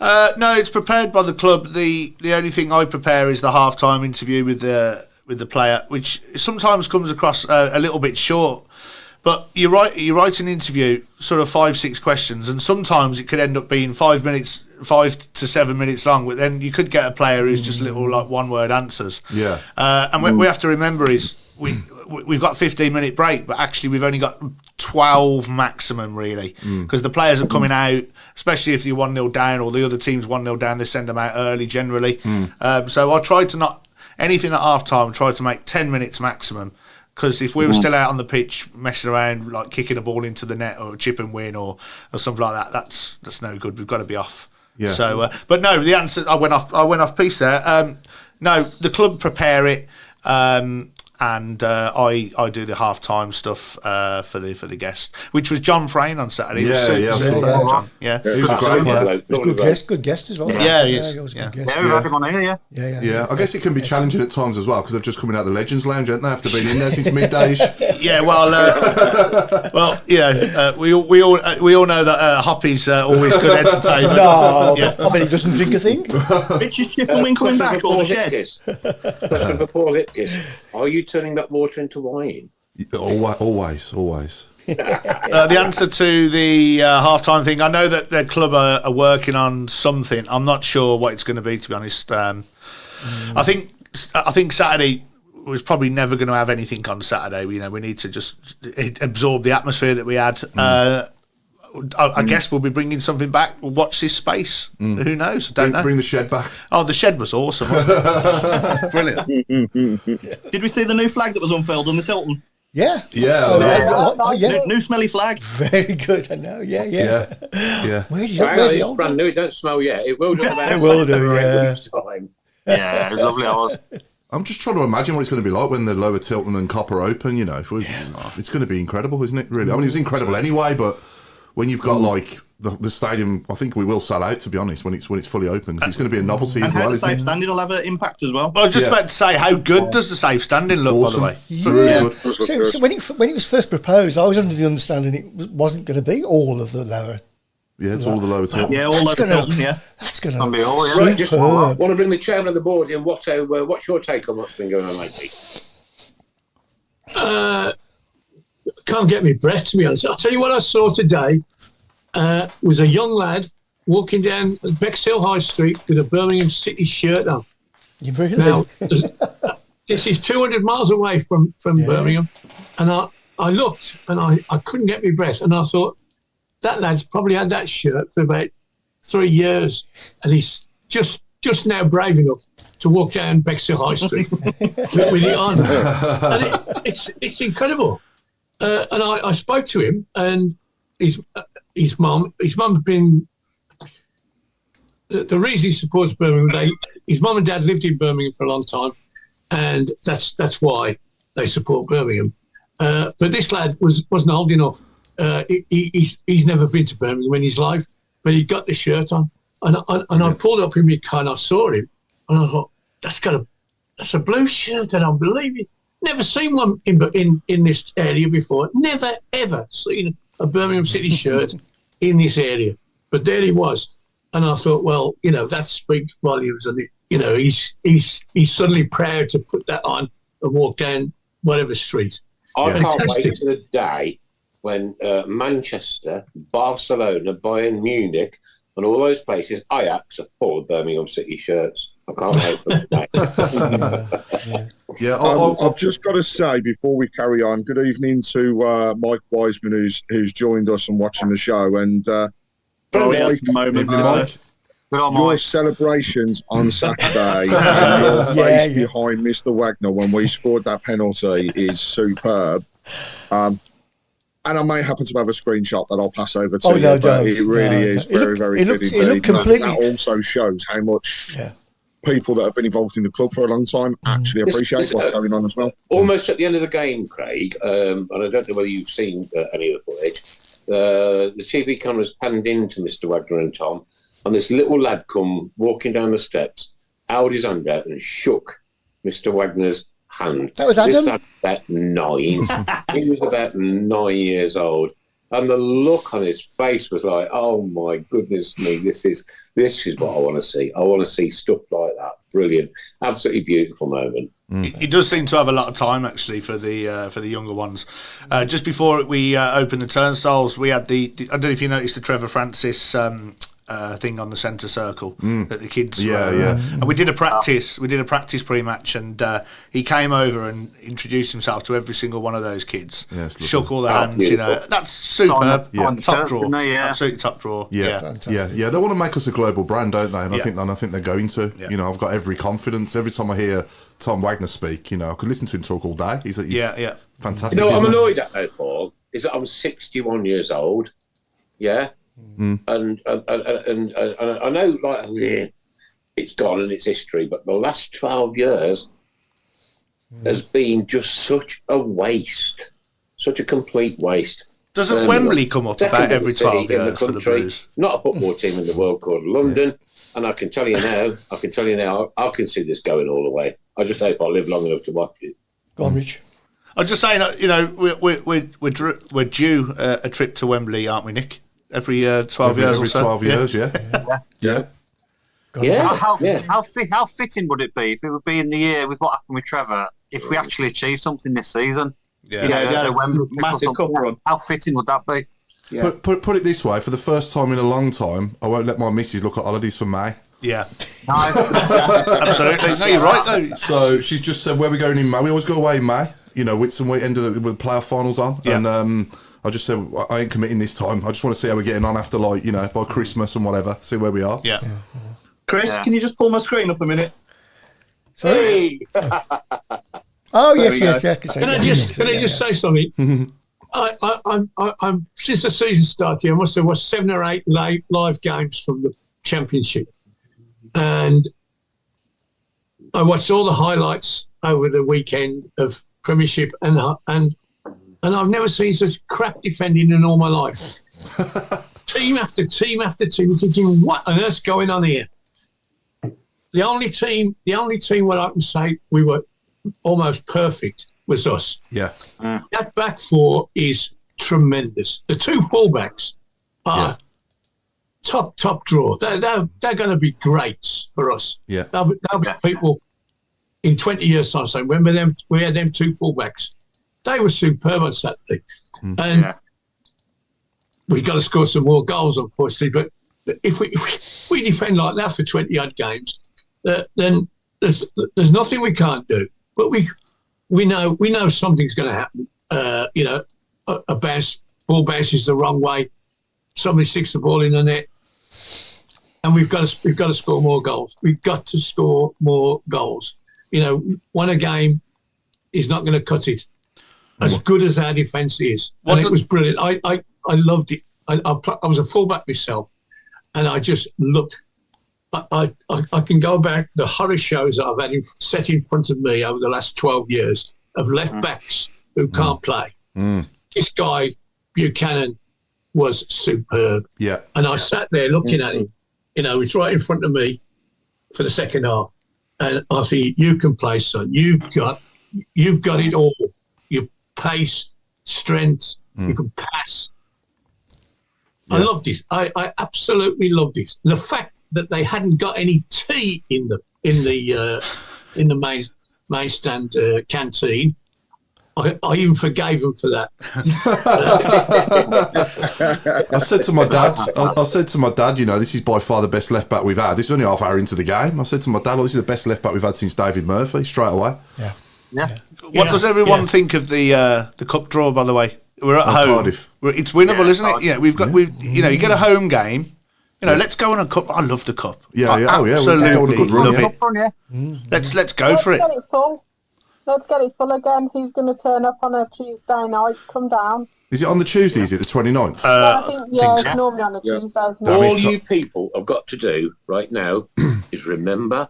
No, it's prepared by the club. The only thing I prepare is the half-time interview with the player, which sometimes comes across a little bit short. But you write an interview, sort of 5-6 questions, and sometimes it could end up being 5 to 7 minutes long. But then you could get a player who's just little like one-word answers. Yeah. And what we have to remember is we've got 15-minute break, but actually we've only got 12 maximum, really, because the players are coming out, especially if you're 1-0 down or the other team's 1-0 down, they send them out early generally. So I try to not anything at half-time, try to make 10 minutes maximum. Because if we were still out on the pitch messing around, like kicking a ball into the net or a chip and win or something like that, that's no good. We've got to be off. Yeah. So, but no, the answer I went off piece there. No, the club prepare it, and I do the half-time stuff for the guest, which was John Frayne on Saturday. He was John. Yeah, he was
great. Good guest as well.
Yeah, he is.
Yeah, we've had him on here.
Yeah. I guess it can be challenging at times as well, because they've just coming out of the Legends Lounge, haven't they? After being in there since midday.
Yeah, well, we all know that Hoppy's always good entertainment.
No, I mean he doesn't drink a thing.
Richard's chip and win coming back or the shed.
Question for Paul Hipkiss. Are you turning that water into wine?
Always.
The answer to the half-time thing, I know that their club are working on something. I'm not sure what it's going to be, to be honest. I think I think Saturday was probably never going to have anything on Saturday. You know, we need to just absorb the atmosphere that we had. I guess we'll be bringing something back. We'll watch this space. Who knows? I don't know.
Bring the shed back.
Oh, the shed was awesome, wasn't it? Brilliant.
Did we see the new flag that was unfurled on the Tilton?
Yeah.
Yeah. New smelly flag.
Very good. I know. Yeah. Where's the old
brand
one?
new? It don't smell yet. It will do.
It will do. Yeah.
Time.
Yeah, it was lovely. I was.
I'm just trying to imagine what it's going to be like when the lower Tilton and Copper open. You know, it's going to be incredible, isn't it? Really, I mean, it was incredible anyway. But when you've got like the stadium, I think we will sell out. To be honest, when it's fully open, because it's going to be a novelty as well.
The
Isn't
safe
it?
standing will have an impact as well.
Well, I was just about to say, how good does the safe standing look?
Awesome.
By the way,
Yeah.
Good.
So when it was first proposed, I was under the understanding it wasn't going to be all of the lower.
Yeah, it's all the lower Tilton.
Yeah, all over Tilton. Yeah,
that's going to
be all.
Right, just want to bring the chairman of the board in. What's your take on what's been going on lately?
Can't get me breath, to be honest. I'll tell you what I saw today was a young lad walking down Bexhill High Street with a Birmingham City shirt on.
You really?
Now, this is 200 miles away from Birmingham, and I looked and I couldn't get me breath, and I thought, that lad's probably had that shirt for about 3 years, and he's just now brave enough to walk down Bexhill High Street with it on. And it's incredible. And I spoke to him, and his mum had been the reason he supports Birmingham. His mum and dad lived in Birmingham for a long time, and that's why they support Birmingham. But this lad wasn't old enough. He's never been to Birmingham in his life, but he got the shirt on, and I pulled up in my car and I saw him, and I thought, that's a blue shirt, and I believe it. Never seen one in this area before. Never ever seen a Birmingham City shirt in this area, but there he was, and I thought, well, that speaks volumes, and he's suddenly proud to put that on and walk down whatever street.
I can't wait to the day when Manchester, Barcelona, Bayern Munich, and all those places, Ajax, are full of Birmingham City shirts. I can't wait for that day.
I've just got to say, before we carry on, good evening to Mike Wiseman, who's joined us and watching the show. And your celebrations on Saturday and your face behind Mr. Wagner when we scored that penalty is superb. And I may happen to have a screenshot that I'll pass over to you. But it really is very good indeed.
It looked completely.
That also shows how much people that have been involved in the club for a long time actually appreciate what's going on as well.
Almost at the end of the game, Craig, and I don't know whether you've seen any of the footage, the TV cameras panned into Mr. Wagner and Tom, and this little lad come walking down the steps, held his hand out and shook Mr. Wagner's hand.
That was Adam?
This lad was about 9. He was about 9 years old. And the look on his face was like, oh my goodness me, this is what I want to see. I want to see stuff like that. Brilliant. Absolutely beautiful moment.
He does seem to have a lot of time actually for the younger ones. Just before we opened the turnstiles, we had I don't know if you noticed the Trevor Francis thing on the centre circle that the kids and we did a practice pre-match, and he came over and introduced himself to every single one of those kids, shook all their hands. That's superb. Top draw. Absolutely top draw.
They want to make us a global brand, don't they? And I think they're going to. I've got every confidence. Every time I hear Tom Wagner speak, I could listen to him talk all day. He's fantastic.
I'm annoyed at that, Paul, is that I'm 61 years old. Yeah. And I know, it's gone and it's history, but the last 12 years has been just such a waste, such a complete waste.
Doesn't Wembley come up about every 12 years for the Blues?
Not a football team in the world called London, and I can tell you now, I can see this going all the way. I just hope I live long enough to watch it.
Go on, Rich.
I'm just saying, we're due a trip to Wembley, aren't we, Nick? Every 12 years or so.
12 years,
How fitting would it be if it would be in the year with what happened with Trevor, if we actually achieved something this season?
Massive cup run.
How fitting would that be?
Put it this way, for the first time in a long time, I won't let my missus look at holidays for May.
Yeah. No, absolutely. No, you're right, though.
So she's just said where we're going in May. We always go away in May, with some end of with playoff finals on.
Yeah.
And I just said I ain't committing this time. I just want to see how we're getting on after, by Christmas and whatever, see where we are.
Yeah.
Chris, can you just pull my screen up a minute?
Sorry. Oh, yes.
Can I just say something? I'm since the season started, I must have watched 7 or 8 live games from the Championship, and I watched all the highlights over the weekend of Premiership, and I've never seen such crap defending in all my life. Team after team after team, thinking, what on earth's going on here? The only team where I can say we were almost perfect was us.
Yeah.
That back four is tremendous. The 2 fullbacks are top draw. They're going to be greats for us.
Yeah.
They'll be people in 20 years' time saying, remember them? We had them 2 fullbacks. They were superb on Saturday. And we've got to score some more goals, unfortunately. But if we defend like that for 20-odd games, then there's nothing we can't do. But we know something's going to happen. A ball bounces the wrong way. Somebody sticks the ball in the net, and we've got to score more goals. We've got to score more goals. One a game is not going to cut it. As good as our defence is, and it was brilliant. I loved it. I was a fullback myself, and I just looked. I can go back the horror shows I've had set in front of me over the last 12 years of left backs who can't play. This guy Buchanan was superb.
Yeah,
and I sat there looking at him. It's right in front of me for the second half, and I think you can play, son. You've got it all. Your pace, strength. You can pass. I love this. I absolutely love this. And the fact that they hadn't got any tea in the main stand canteen, I even forgave them for that.
I said to my dad, this is by far the best left back we've had. This is only half hour into the game. I said to my dad, this is the best left back we've had since David Murphy, straight away.
Yeah.
What does everyone think of the cup draw, by the way? We're at home.
Cardiff.
It's winnable, isn't it? Yeah, you get a home game. Let's go on a cup. I love the cup. Absolutely love it. Let's go for it.
Get it full. Let's get it full again. Who's going to turn up on a Tuesday night? Come down.
Is it on the Tuesday? Is it the 29th?
I think it's normally on a Tuesday.
All you people have got to do right now is remember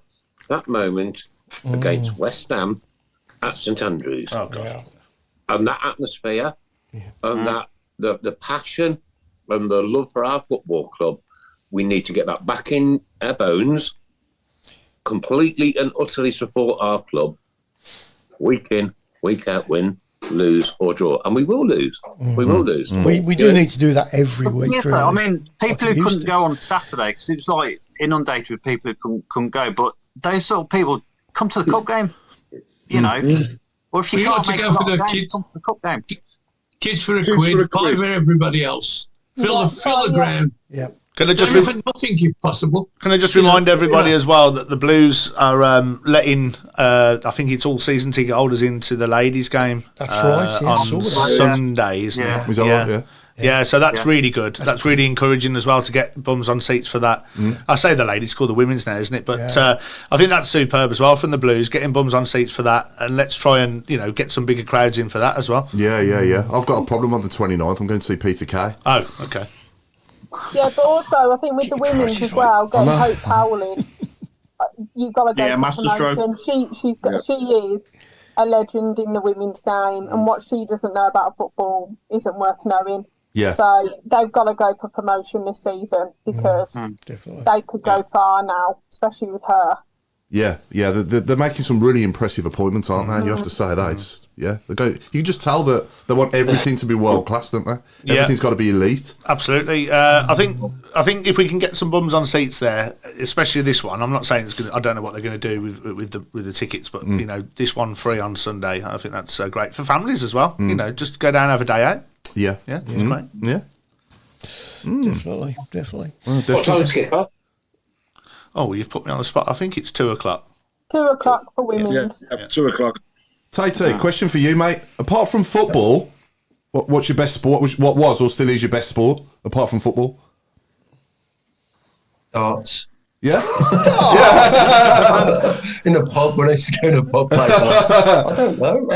that moment against West Ham at St Andrews.
Oh God!
And that atmosphere, and that the passion and the love for our football club. We need to get that back in our bones. Completely and utterly support our club. Week in, week out, win, lose or draw, and we will lose. We will lose.
We do need to do that every week.
Yeah,
really.
I mean, people who couldn't go on Saturday because it was like inundated with people who couldn't go, but those sort of people come to the cup game. Or if you can't make
go for the
games, come to the cup game.
Kids for a quid, five for everybody else. Fill the ground.
Yeah.
Can I just
nothing if possible?
Can I just remind everybody as well that the Blues are letting I think it's all season ticket holders into the ladies' game.
That's right. Yeah,
on Sunday, isn't it? Yeah. So that's really good. That's really encouraging as well to get bums on seats for that. I say the ladies, call the women's now, isn't it? But I think that's superb as well from the Blues, getting bums on seats for that, and let's try and get some bigger crowds in for that as well.
Yeah. I've got a problem on the 29th. I'm going to see Peter Kay.
Oh, okay.
Yeah, but also I think with the women's as well, getting Hope Powell in, you've got to go for promotion. She is a legend in the women's game, and what she doesn't know about football isn't worth knowing.
Yeah.
So they've got to go for promotion this season because they could go far now, especially with her.
Yeah. They're making some really impressive appointments, aren't they? You have to say that. You can just tell that they want everything to be world class, don't they? Everything's got to be elite.
Absolutely. I think if we can get some bums on seats there, especially this one. I'm not saying it's going. I don't know what they're going to do with the tickets, but this one free on Sunday. I think that's great for families as well. Just go down and have a day out.
Yeah,
it's great.
Yeah,
definitely.
What time is kick off?
Oh, you've put me on the spot. I think it's 2:00.
2:00 for women's.
Yeah, 2:00.
Tait, question for you, mate. Apart from football, what's your best sport? What was or still is your best sport apart from football?
Darts.
Yeah?
In the pub, when I used to go to a pub play darts. I don't know.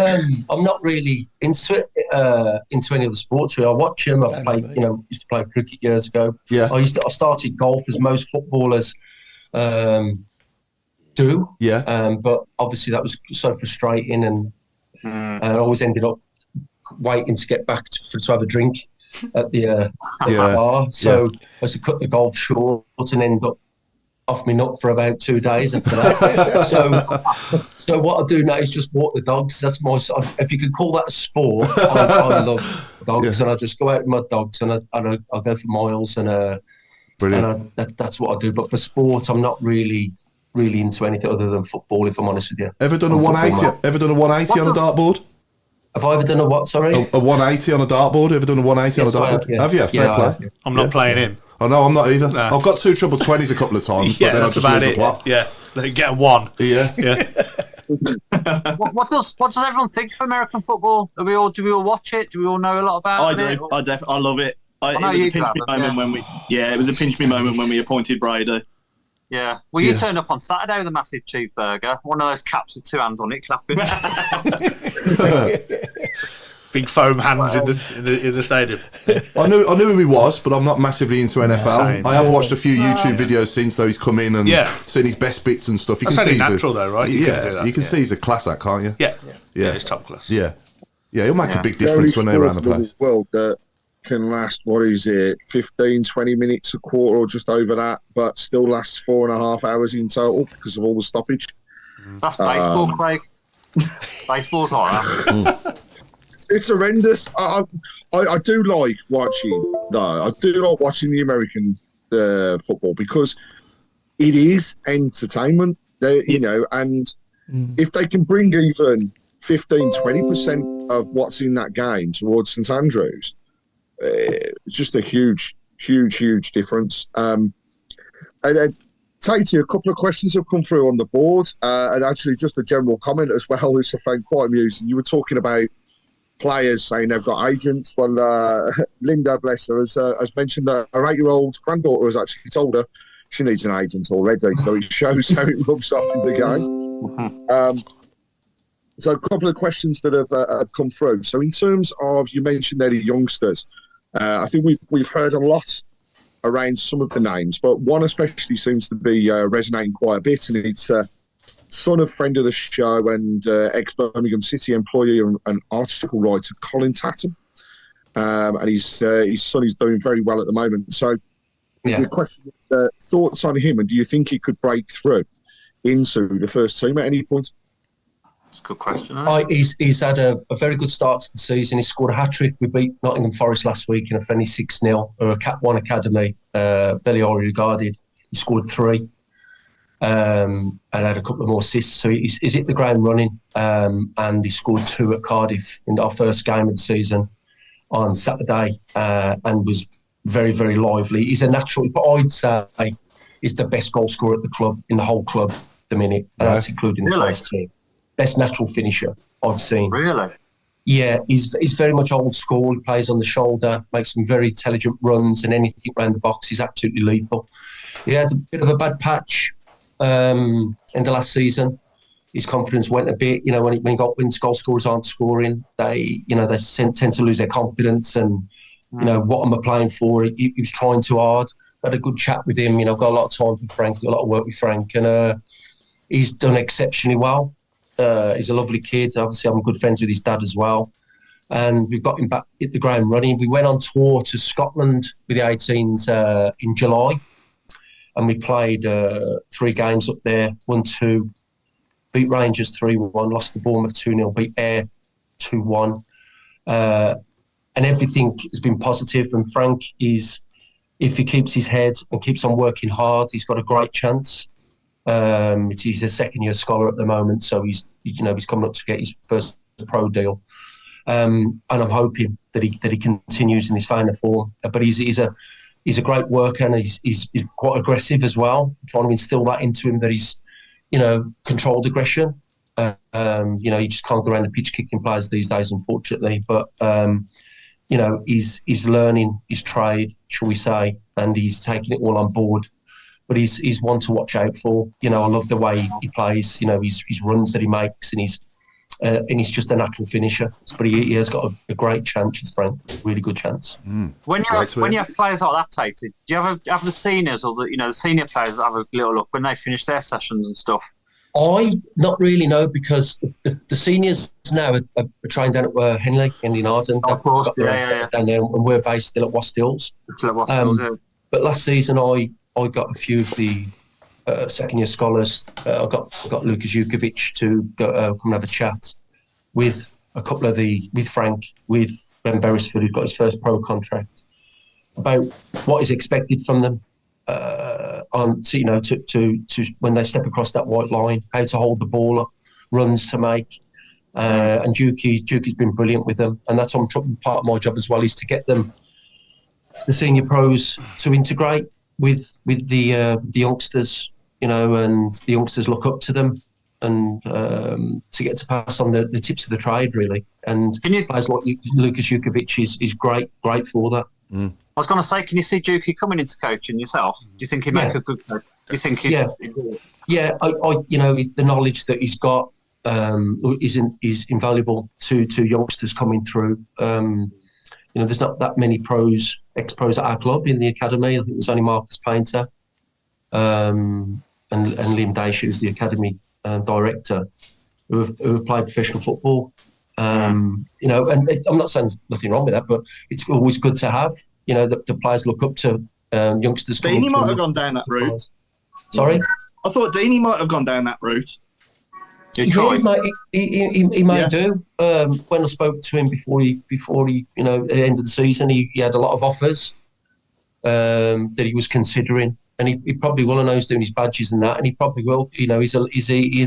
I'm not really into any of the sports. I watch them. I played, used to play cricket years ago.
Yeah.
I started golf as most footballers do.
Yeah.
But obviously that was so frustrating, and I always ended up waiting to get back to have a drink at the bar. So I used to cut the golf short and end up off me nut for about 2 days after that. So what I do now is just walk the dogs. That's my sort of, if you could call that a sport. I love dogs, and I just go out with my dogs, and I'll go for miles, and
brilliant.
That's what I do. But for sport, I'm not really into anything other than football, if I'm honest with you.
Ever done a 180? Ever done a 180 on a dartboard?
Have I ever done a what? Sorry,
a 180 on a dartboord. Ever done a 180 on a dartboard? Have you? Fair play.
I'm not playing him.
Oh no, I'm not either.
No.
I've got 2 treble 20s a couple of times, but then I just lose the plot.
Yeah, they get a 1.
Yeah.
What does everyone think of American football? Do we all watch it? Do we all know a lot about it?
I do. I love it. It
know
was a
you
pinch
do,
me
Adam,
moment when we. Yeah, it was a pinch me moment when we appointed Brady.
Yeah. Well, you turned up on Saturday with a massive cheeseburger. One of those caps with 2 hands on it, clapping.
Big foam hands in the stadium.
I knew who he was, but I'm not massively into NFL.
Same.
I have watched a few YouTube videos since though he's come in and seen his best bits and stuff.
That's only natural though, right?
You can see he's a class act, can't you?
Yeah, it's top class.
Yeah, he'll make a big difference when they're around the place.
Well, that can last, 15, 20 minutes, a quarter or just over that, but still lasts 4.5 hours in total because of all the stoppage.
That's baseball, Craig. Baseball's horror.
It's horrendous. I do like watching, though. I do like watching the American football because it is entertainment. And if they can bring even 15-20% of what's in that game towards St Andrews, it's just a huge difference. And Tait, a couple of questions have come through on the board, and actually just a general comment as well, which I found quite amusing. You were talking about players saying they've got agents. Well, Linda, bless her, has mentioned that her 8-year-old granddaughter has actually told her she needs an agent already. So it shows how it rubs off in the game. So a couple of questions that have come through. So in terms of, you mentioned there the youngsters, I think we've heard a lot around some of the names, but one especially seems to be resonating quite a bit, and it's son of friend of the show and ex-Birmingham City employee and article writer Colin Tatum. And his son is doing very well at the moment. So the question is, thoughts on him, and do you think he could break through into the first team at any point?
That's a good question.
He's had a very good start to the season. He scored a hat-trick. We beat Nottingham Forest last week in a friendly 6-0, or a Cat 1 academy, very highly regarded. He scored 3. And had a couple of more assists, so he's hit the ground running, and he scored 2 at Cardiff in our first game of the season on Saturday, and was very, very lively. He's a natural, but I'd say he's the best goal scorer at the club, in the whole club at the minute, and that's including the first team. Best natural finisher I've seen.
Really?
Yeah, he's very much old school. He plays on the shoulder, makes some very intelligent runs, and anything around the box, he's absolutely lethal. He had a bit of a bad patch in the last season. His confidence went a bit. When goal scorers aren't scoring, they tend to lose their confidence. And what am I playing for? He was trying too hard. I had a good chat with him. I've got a lot of time for Frank, a lot of work with Frank, and he's done exceptionally well. He's a lovely kid. Obviously, I'm good friends with his dad as well. And we've got him back at the ground running. We went on tour to Scotland with the 18s in July. And we played 3 games up there, 1-2, beat Rangers 3-1, lost to Bournemouth 2-0, beat Ayr 2-1. And everything has been positive. And Frank is, if he keeps his head and keeps on working hard, he's got a great chance. He's a second-year scholar at the moment, so he's coming up to get his first pro deal. And I'm hoping that he continues in his finer form. But he's a he's a great worker, and he's quite aggressive as well. Trying to instill that into him, that he's, controlled aggression. You just can't go around the pitch kicking players these days, unfortunately. But he's learning his trade, shall we say, and he's taking it all on board. But he's one to watch out for. I love the way he plays. His runs that he makes, and he's just a natural finisher. But he has got a great chance, Frank. Really good chance.
When you have players like that, Tait, do you have the seniors or the senior players that have a little look when they finish their sessions and stuff?
I not really know, because the seniors now are trained down at Henley in Arden.
Of course, yeah.
Down there, and we're based still at Wast Hills. But last season, I got a few of the second-year scholars. I got Lucas Jukovic to go come and have a chat with a couple of with Frank, with Ben Beresford, who's got his first pro contract, about what is expected from them. To when they step across that white line, how to hold the ball up, runs to make, and Juki's been brilliant with them, and that's part of my job as well, is to get them, the senior pros, to integrate with the youngsters, and the youngsters look up to them, and to get to pass on the tips of the trade, really. And players like Lucas Jukovic is great for that.
I was going to say, can you see Juki coming into coaching yourself? Do you think he'd make a good coach? Do you think he'd...
Yeah, the knowledge that he's got is invaluable to youngsters coming through. There's not that many ex-pros at our club in the academy. I think there's only Marcus Painter and Liam Daisher, who's the academy director, who have played professional football. And I'm not saying there's nothing wrong with that, but it's always good to have, the players look up to youngsters.
Deanie might have gone down that route.
Sorry?
I thought Deanie might have gone down that route.
He may do. When I spoke to him before he at the end of the season, he had a lot of offers that he was considering, and he probably will. I know he's doing his badges and that, and he probably will. He is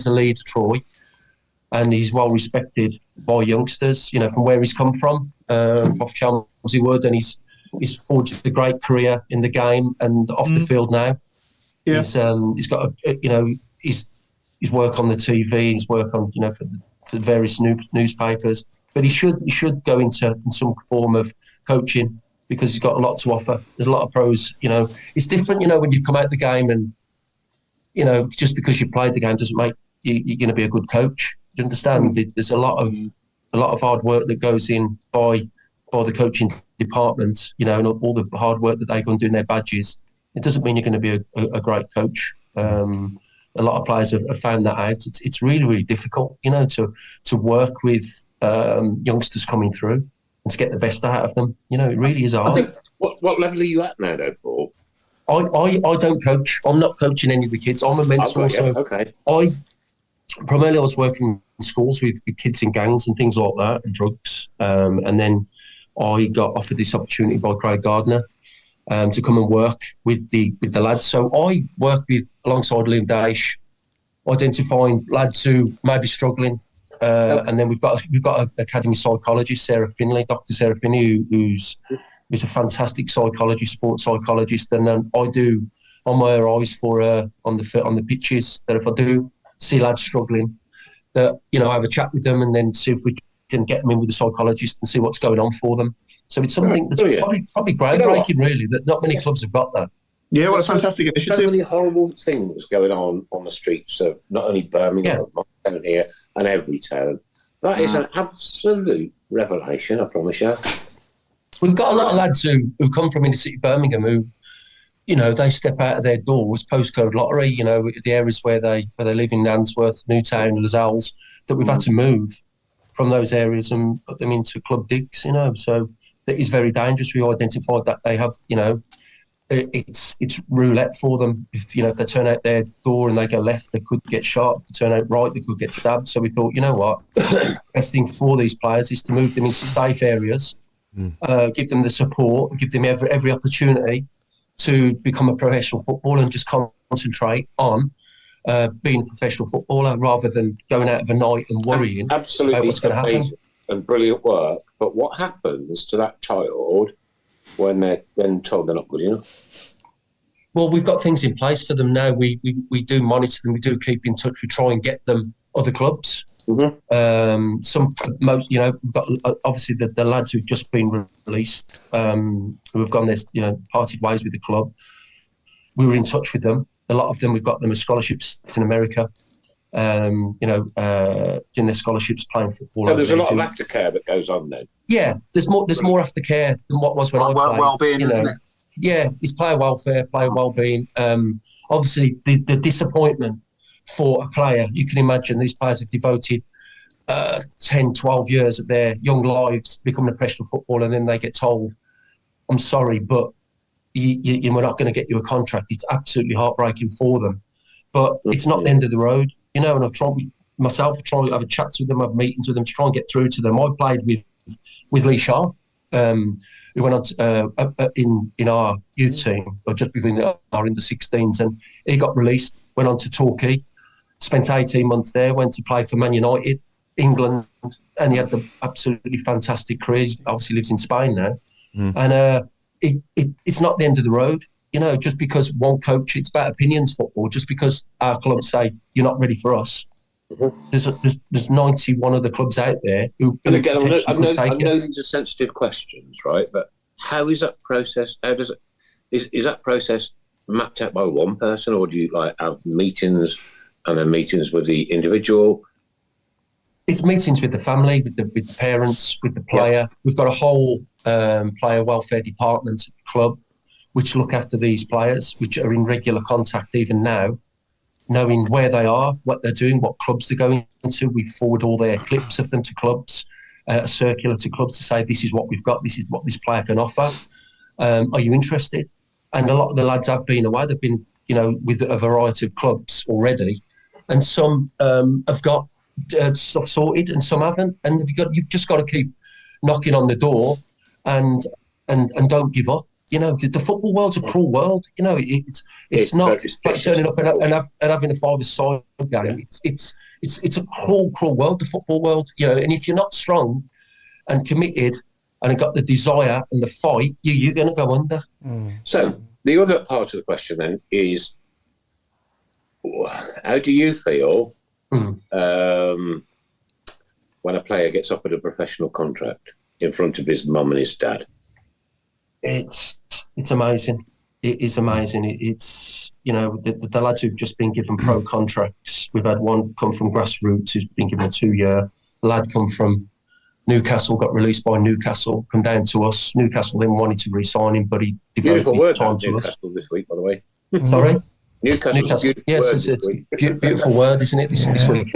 a leader, Troy, and he's well respected by youngsters. From where he's come from, off Chelmsford Wood, and he's forged a great career in the game and off the field now. Yeah. He's got his work on the TV, his work on for the various newspapers, but he should go into some form of coaching, because he's got a lot to offer. There's a lot of pros. It's different. When you come out the game, and just because you've played the game doesn't make you're going to be a good coach. Do you understand? There's a lot of hard work that goes in by the coaching department. And all the hard work that they go and do in their badges. It doesn't mean you're going to be a great coach. A lot of players have found that out. It's really, really difficult, to work with youngsters coming through and to get the best out of them. It really is hard.
I think, what level are you at now, though, Paul?
I don't coach. I'm not coaching any of the kids. I'm a mentor.
Okay.
Primarily I was working in schools with kids in gangs and things like that, and drugs. And then I got offered this opportunity by Craig Gardner to come and work with the lads. So I work alongside Liam Daisher, identifying lads who may be struggling. And then we've got an academy psychologist, Dr. Sarah Finney, who's a fantastic psychologist, sports psychologist. And then I'm my eyes for on the pitches, that if I do see lads struggling, that I have a chat with them, and then see if we can get them in with the psychologist and see what's going on for them. So it's something that's probably groundbreaking, really, that not many clubs have got that.
Yeah, what a fantastic initiative.
So many horrible things going on the streets of not only Birmingham, but down here, and every town. That is an absolute revelation, I promise you.
We've got a lot of lads who come from inner city Birmingham who, they step out of their doors, postcode lottery, the areas where they live in Nansworth, Newtown, Lascelles, that we've had to move from those areas and put them into club digs, So that is very dangerous. We identified that they have, it's roulette for them. If they turn out their door and they go left, they could get shot. If they turn out right, they could get stabbed. So we thought, best thing for these players is to move them into safe areas, give them the support, give them every opportunity to become a professional footballer, and just concentrate on being a professional footballer rather than going out of a night and worrying about what's going to happen.
And brilliant work. But what happens to that child when they're then told they're not good enough?
Well, we've got things in place for them now. We do monitor them. We do keep in touch. We try and get them other clubs.
Mm-hmm.
We've got obviously the lads who've just been released, who have gone this, parted ways with the club. We were in touch with them. A lot of them, we've got them as scholarships in America. Doing their scholarships, playing football.
So there's a lot of aftercare that goes on then.
Yeah, there's more aftercare than what was when I played.
Well-being, isn't it?
Yeah, it's player welfare, player well-being. Obviously, the disappointment for a player, you can imagine these players have devoted 10, 12 years of their young lives to becoming a professional footballer, and then they get told, I'm sorry, but we're not going to get you a contract. It's absolutely heartbreaking for them. But it's not the end of the road, and I've tried to have a chat with them, have meetings with them to try and get through to them. I played with Lee Shaw, who went on to, in our youth team, or just between our under 16s, and he got released, went on to Torquay, spent 18 months there, went to play for Man United, England, and he had the absolutely fantastic career. He obviously lives in Spain now. And it's not the end of the road. Just because one coach, it's about opinions football. Just because our clubs say you're not ready for us, there's 91 other clubs out there who.
And again, I know
it.
these are sensitive questions, right? But how is that process? How does it? Is that process mapped out by one person, or do you have meetings and then meetings with the individual?
It's meetings with the family, with the parents, with the player. Yeah. We've got a whole player welfare department at the club, which look after these players, which are in regular contact even now, knowing where they are, what they're doing, what clubs they're going to. We forward all their clips of them to clubs, a circular to clubs to say, this is what we've got, this is what this player can offer. Are you interested? And a lot of the lads have been away. They've been, with a variety of clubs already. And some have got stuff sorted and some haven't. And you've just got to keep knocking on the door and don't give up. The football world's a cruel world. It's not like turning up and having a five-a-side game. It's a cruel world, the football world. And if you're not strong and committed and got the desire and the fight, you're going to go under.
So the other part of the question then is, how do you feel when a player gets offered a professional contract in front of his mum and his dad?
It's amazing. It is amazing. It's the lads who've just been given pro contracts. We've had one come from grassroots who's been given a 2-year. A lad come from Newcastle, got released by Newcastle, come down to us. Newcastle then wanted to re-sign him, but he devoted time to us.
Beautiful word this week, by the way.
Sorry?
Newcastle.
Yes, it's a beautiful word, isn't it? This week.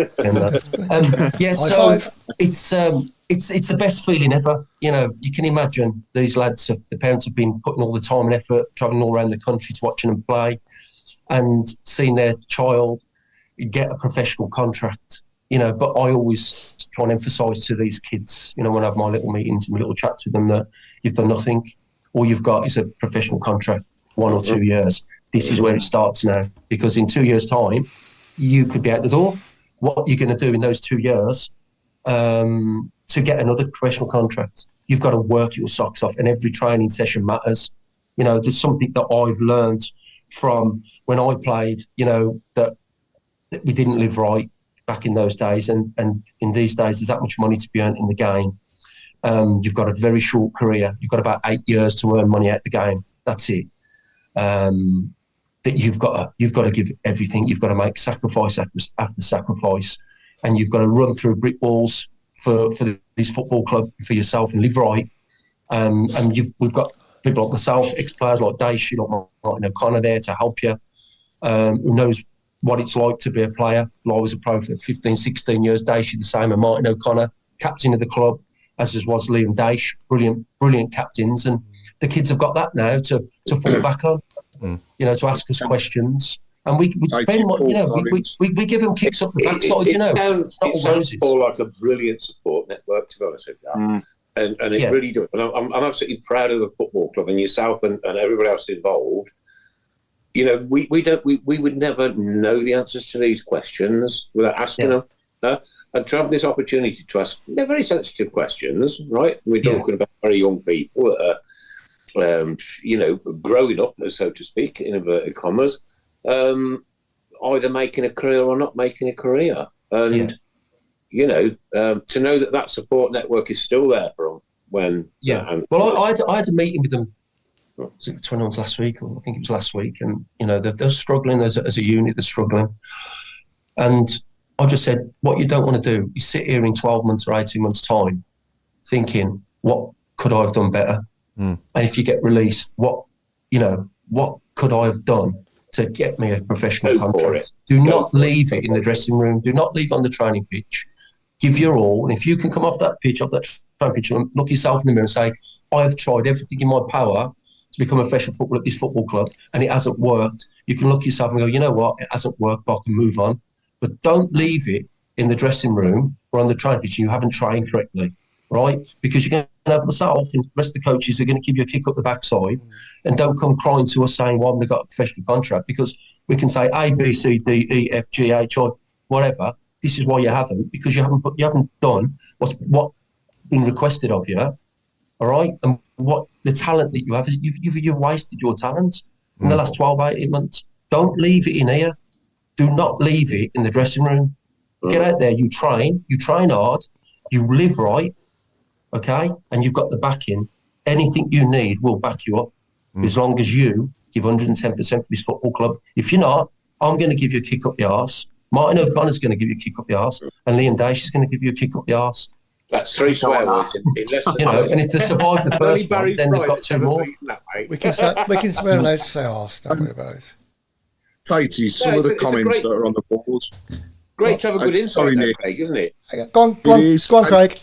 It's the best feeling ever. You can imagine these lads. The parents have been putting all the time and effort, travelling all around the country to watching them play, and seeing their child get a professional contract. But I always try and emphasise to these kids, when I have my little meetings and my little chats with them, that you've done nothing. All you've got is a professional contract, 1 or 2 years. This is where it starts now, because in 2 years' time, you could be out the door. What you're going to do in those 2 years to get another professional contract, you've got to work your socks off, and every training session matters. There's something that I've learned from when I played, that we didn't live right back in those days, and in these days, there's that much money to be earned in the game. You've got a very short career. You've got about 8 years to earn money out the game. That's it. That you've got to give everything. You've got to make sacrifice after sacrifice, and you've got to run through brick walls for this football club, for yourself, and live right. And we've got people like myself, ex-players like Tait, like Martin O'Connor there to help you, who knows what it's like to be a player. I was a pro for 15, 16 years. Tait the same, and Martin O'Connor, captain of the club, as was Liam Tait, brilliant captains, and the kids have got that now to fall back on. To ask us questions, and we give them kicks up the backside.
It sounds all like a brilliant support network, to be honest with you, and it really does. And I'm absolutely proud of the football club and yourself and everybody else involved. We would never know the answers to these questions without asking them. And to have this opportunity to ask, they're very sensitive questions, right? We're talking about very young people that growing up, so to speak, in inverted commas, either making a career or not making a career. And, to know that support network is still there for them when...
Well, I had a meeting with them, was it the 21st last week? Or I think it was last week. And, they're struggling as a unit, they're struggling. And I just said, what you don't want to do is sit here in 12 months or 18 months' time thinking, what could I have done better? And if you get released, what could I have done to get me a professional contract? Do not leave it in the dressing room. Do not leave it on the training pitch. Give your all. And if you can come off that pitch, training pitch, and look yourself in the mirror and say, I have tried everything in my power to become a professional footballer at this football club, and it hasn't worked. You can look yourself and go, you know what? It hasn't worked, but I can move on. But don't leave it in the dressing room or on the training pitch. You haven't trained correctly, right? Because you're going to have myself and the rest of the coaches are going to give you a kick up the backside, and don't come crying to us saying, well, I haven't got a professional contract, because we can say A, B, C, D, E, F, G, H, I, whatever. This is why you haven't, because you haven't done what's been requested of you, all right? And what the talent that you have is you've wasted your talent in the last 12, 18 months. Don't leave it in here. Do not leave it in the dressing room. Get out there, you train hard, you live right, okay? And you've got the backing. Anything you need will back you up, as long as you give 110% for this football club. If you're not, I'm going to give you a kick up the arse. Martin O'Connor's going to give you a kick up the arse, and Liam Daesh is going to give you a kick up the arse.
That's 3 swear words.
And if they survive the first one, then they've got 2 more.
We can we're allowed to say arse, don't worry about it.
Tait, some of the comments that are on the board.
Great to have a good insight, Craig, isn't it?
Go on, Craig.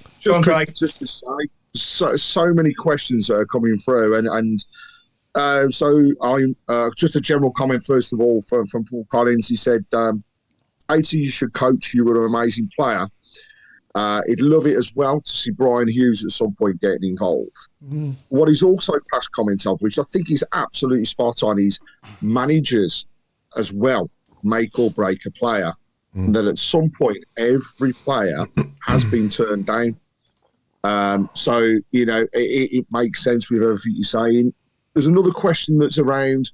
Just to say, so many questions that are coming through, so I'm just a general comment first of all from Paul Collins. He said, Tait, you should coach. You were an amazing player. He'd love it as well to see Brian Hughes at some point getting involved. What he's also passed comments of, which I think is absolutely spot on, is managers as well make or break a player. And that at some point, every player has been turned down. So, it makes sense with everything you're saying. There's another question that's around,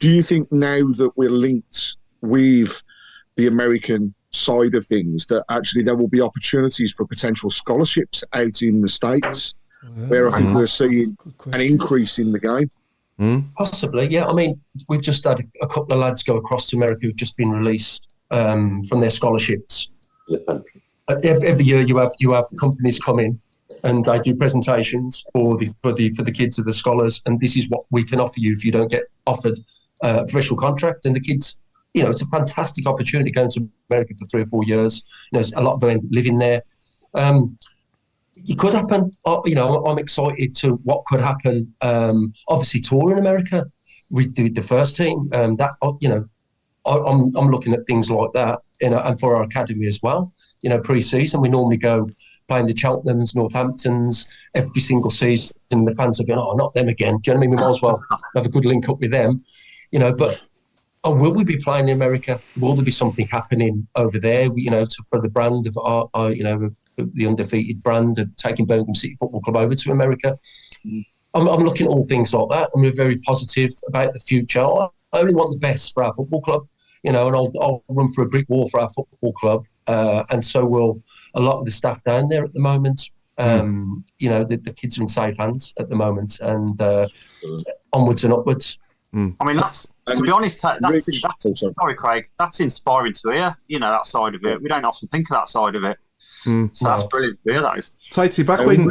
do you think now that we're linked with the American side of things, that actually there will be opportunities for potential scholarships out in the States, where I think we're seeing an increase in the game?
Possibly, yeah. I mean, we've just had a couple of lads go across to America who've just been released from their scholarships. Every year you have companies come in and they do presentations for the kids of the scholars, and this is what we can offer you if you don't get offered a professional contract. And the kids, it's a fantastic opportunity going to America for 3 or 4 years. A lot of them living there. It could happen. I'm excited to what could happen. Obviously, tour in America with the first team. I'm looking at things like that. And for our academy as well. Pre-season we normally go playing the Cheltenhams, Northamptons every single season. And the fans are going, "Oh, not them again." Do you know what I mean? We might as well have a good link up with them. But will we be playing in America? Will there be something happening over there? For the brand of our the undefeated brand of taking Birmingham City Football Club over to America. I'm looking at all things like that, and we're very positive about the future. I only want the best for our football club, and I'll run through a brick wall for our football club, and so will a lot of the staff down there at the moment. The kids are in safe hands at the moment, and onwards and upwards.
I mean, to be honest, sorry, Craig, that's inspiring to hear, that side of it. We don't often think of that side of it. So that's brilliant to hear, that is.
Tait, back when...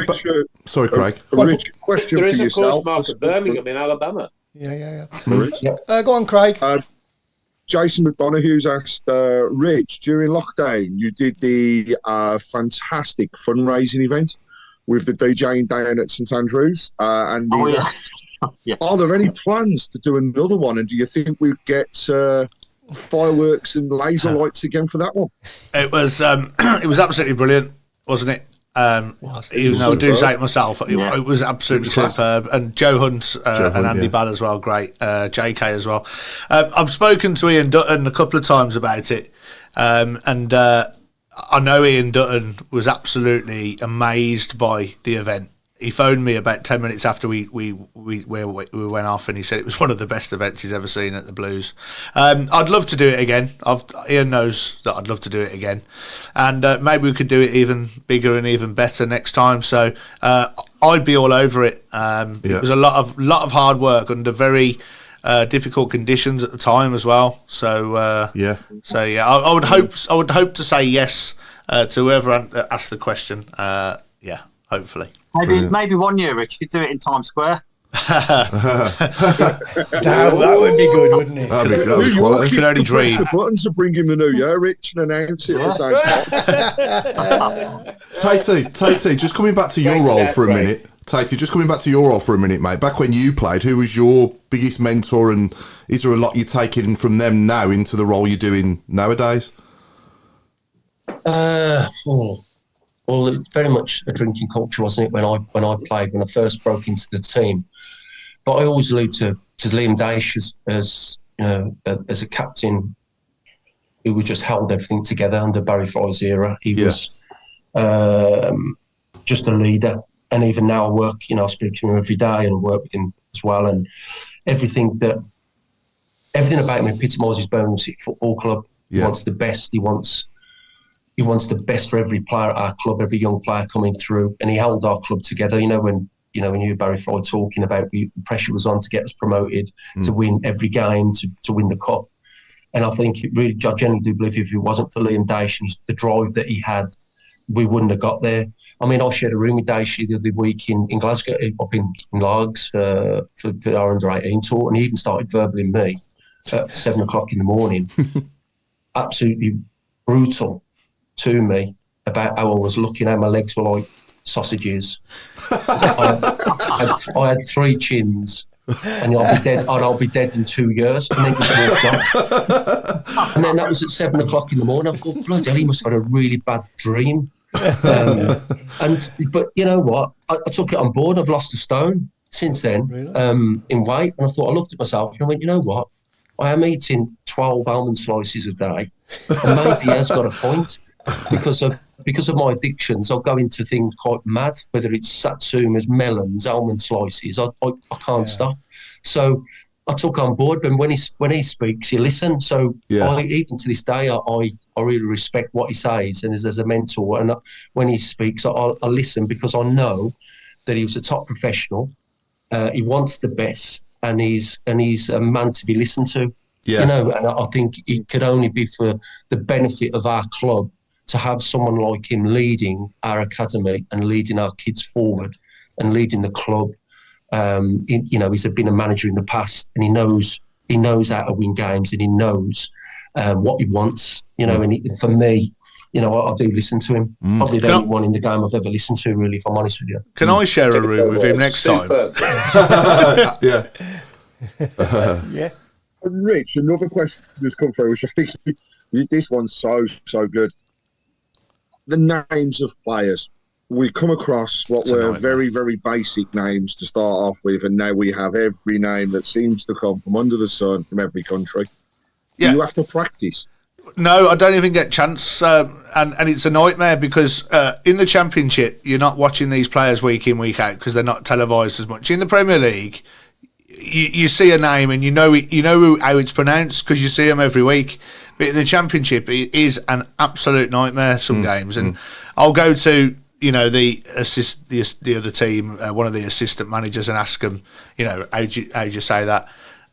sorry, Craig.
Rich, question
there
for
is, of
yourself.
course, Mark, Birmingham in Alabama.
Yeah.
Go
on, Craig.
Jason McDonoghue's asked, Rich, during lockdown, you did the fantastic fundraising event with the DJing down at St Andrews. Yeah. Are there any plans to do another one? And do you think we'd get fireworks and laser lights again for that one?
It was absolutely brilliant, wasn't it? Even though I do say it myself, it was absolutely superb. And Joe Hunt and Andy Ball as well, great. JK as well. I've spoken to Ian Dutton a couple of times about it, and I know Ian Dutton was absolutely amazed by the event. he phoned me about 10 minutes after we went off, and he said it was one of the best events he's ever seen at the Blues. I'd love to do it again. Ian knows that I'd love to do it again, and maybe we could do it even bigger and even better next time. So I'd be all over it. It was a lot of hard work under very difficult conditions at the time as well. So I would hope to say yes to whoever asked the question. Hopefully.
Maybe 1 year, Rich, you could do it in Times Square.
That would be good, wouldn't it?
That'd be
New
good.
York,
can only dream.
Press the buttons to bring him the new year, Rich, and announce it at the same time.
Tate, just coming back to your role for a minute. Tate, just coming back to your role for a minute, mate. Back when you played, who was your biggest mentor, and is there a lot you're taking from them now into the role you're doing nowadays?
Well, it was very much a drinking culture, wasn't it, when I played, when I first broke into the team. But I always allude to Liam Daish as a captain who just held everything together under Barry Fry's era. He was just a leader. And even now I work, I speak to him every day and work with him as well. And everything about him epitomises Birmingham City Football Club. He wants the best. He wants the best for every player at our club, every young player coming through, and he held our club together. When you hear Barry Fry talking about the pressure was on to get us promoted, to win every game, to win the cup. And I think I genuinely do believe if it wasn't for Liam Daish and the drive that he had, we wouldn't have got there. I mean, I shared a room with Daish the other week in Glasgow, up in Largs for our under-18 tour, and he even started verbally me at 7 o'clock in the morning. Absolutely brutal to me about how I was looking, how my legs were like sausages. I had 3 chins, and I'll be dead in 2 years. And then just walked off. And then that was at 7 o'clock in the morning. I thought, bloody hell, he must have had a really bad dream. But you know what? I took it on board. I've lost a stone since then, in weight. And I looked at myself and I went, you know what? I am eating 12 almond slices a day, and maybe he has got a point. Because of my addictions, I'll go into things quite mad, whether it's satsumas, melons, almond slices. I can't stop. So I took on board, and when he speaks, you listen. So even to this day, I really respect what he says, and as a mentor. And when he speaks, I listen, because I know that he was a top professional. He wants the best, and he's a man to be listened to. Yeah. And I think it could only be for the benefit of our club to have someone like him leading our academy and leading our kids forward and leading the club. He's been a manager in the past, and he knows how to win games, and he knows what he wants. And for me, I do listen to him. Probably the only one in the game I've ever listened to, really, if I'm honest with you.
Can I share a room with him next time?
Yeah.
Yeah.
Rich, another question that's come through, which I think this one's so good. The names of players. We come across what were very, very basic names to start off with, and now we have every name that seems to come from under the sun from every country. Yeah. You have to practice.
No, I don't even get a chance, and it's a nightmare because in the Championship, you're not watching these players week in, week out because they're not televised as much. In the Premier League, you see a name and you know how it's pronounced because you see them every week. But in the Championship, it is an absolute nightmare some games, and I'll go to the other team, one of the assistant managers, and ask them, how do you say that?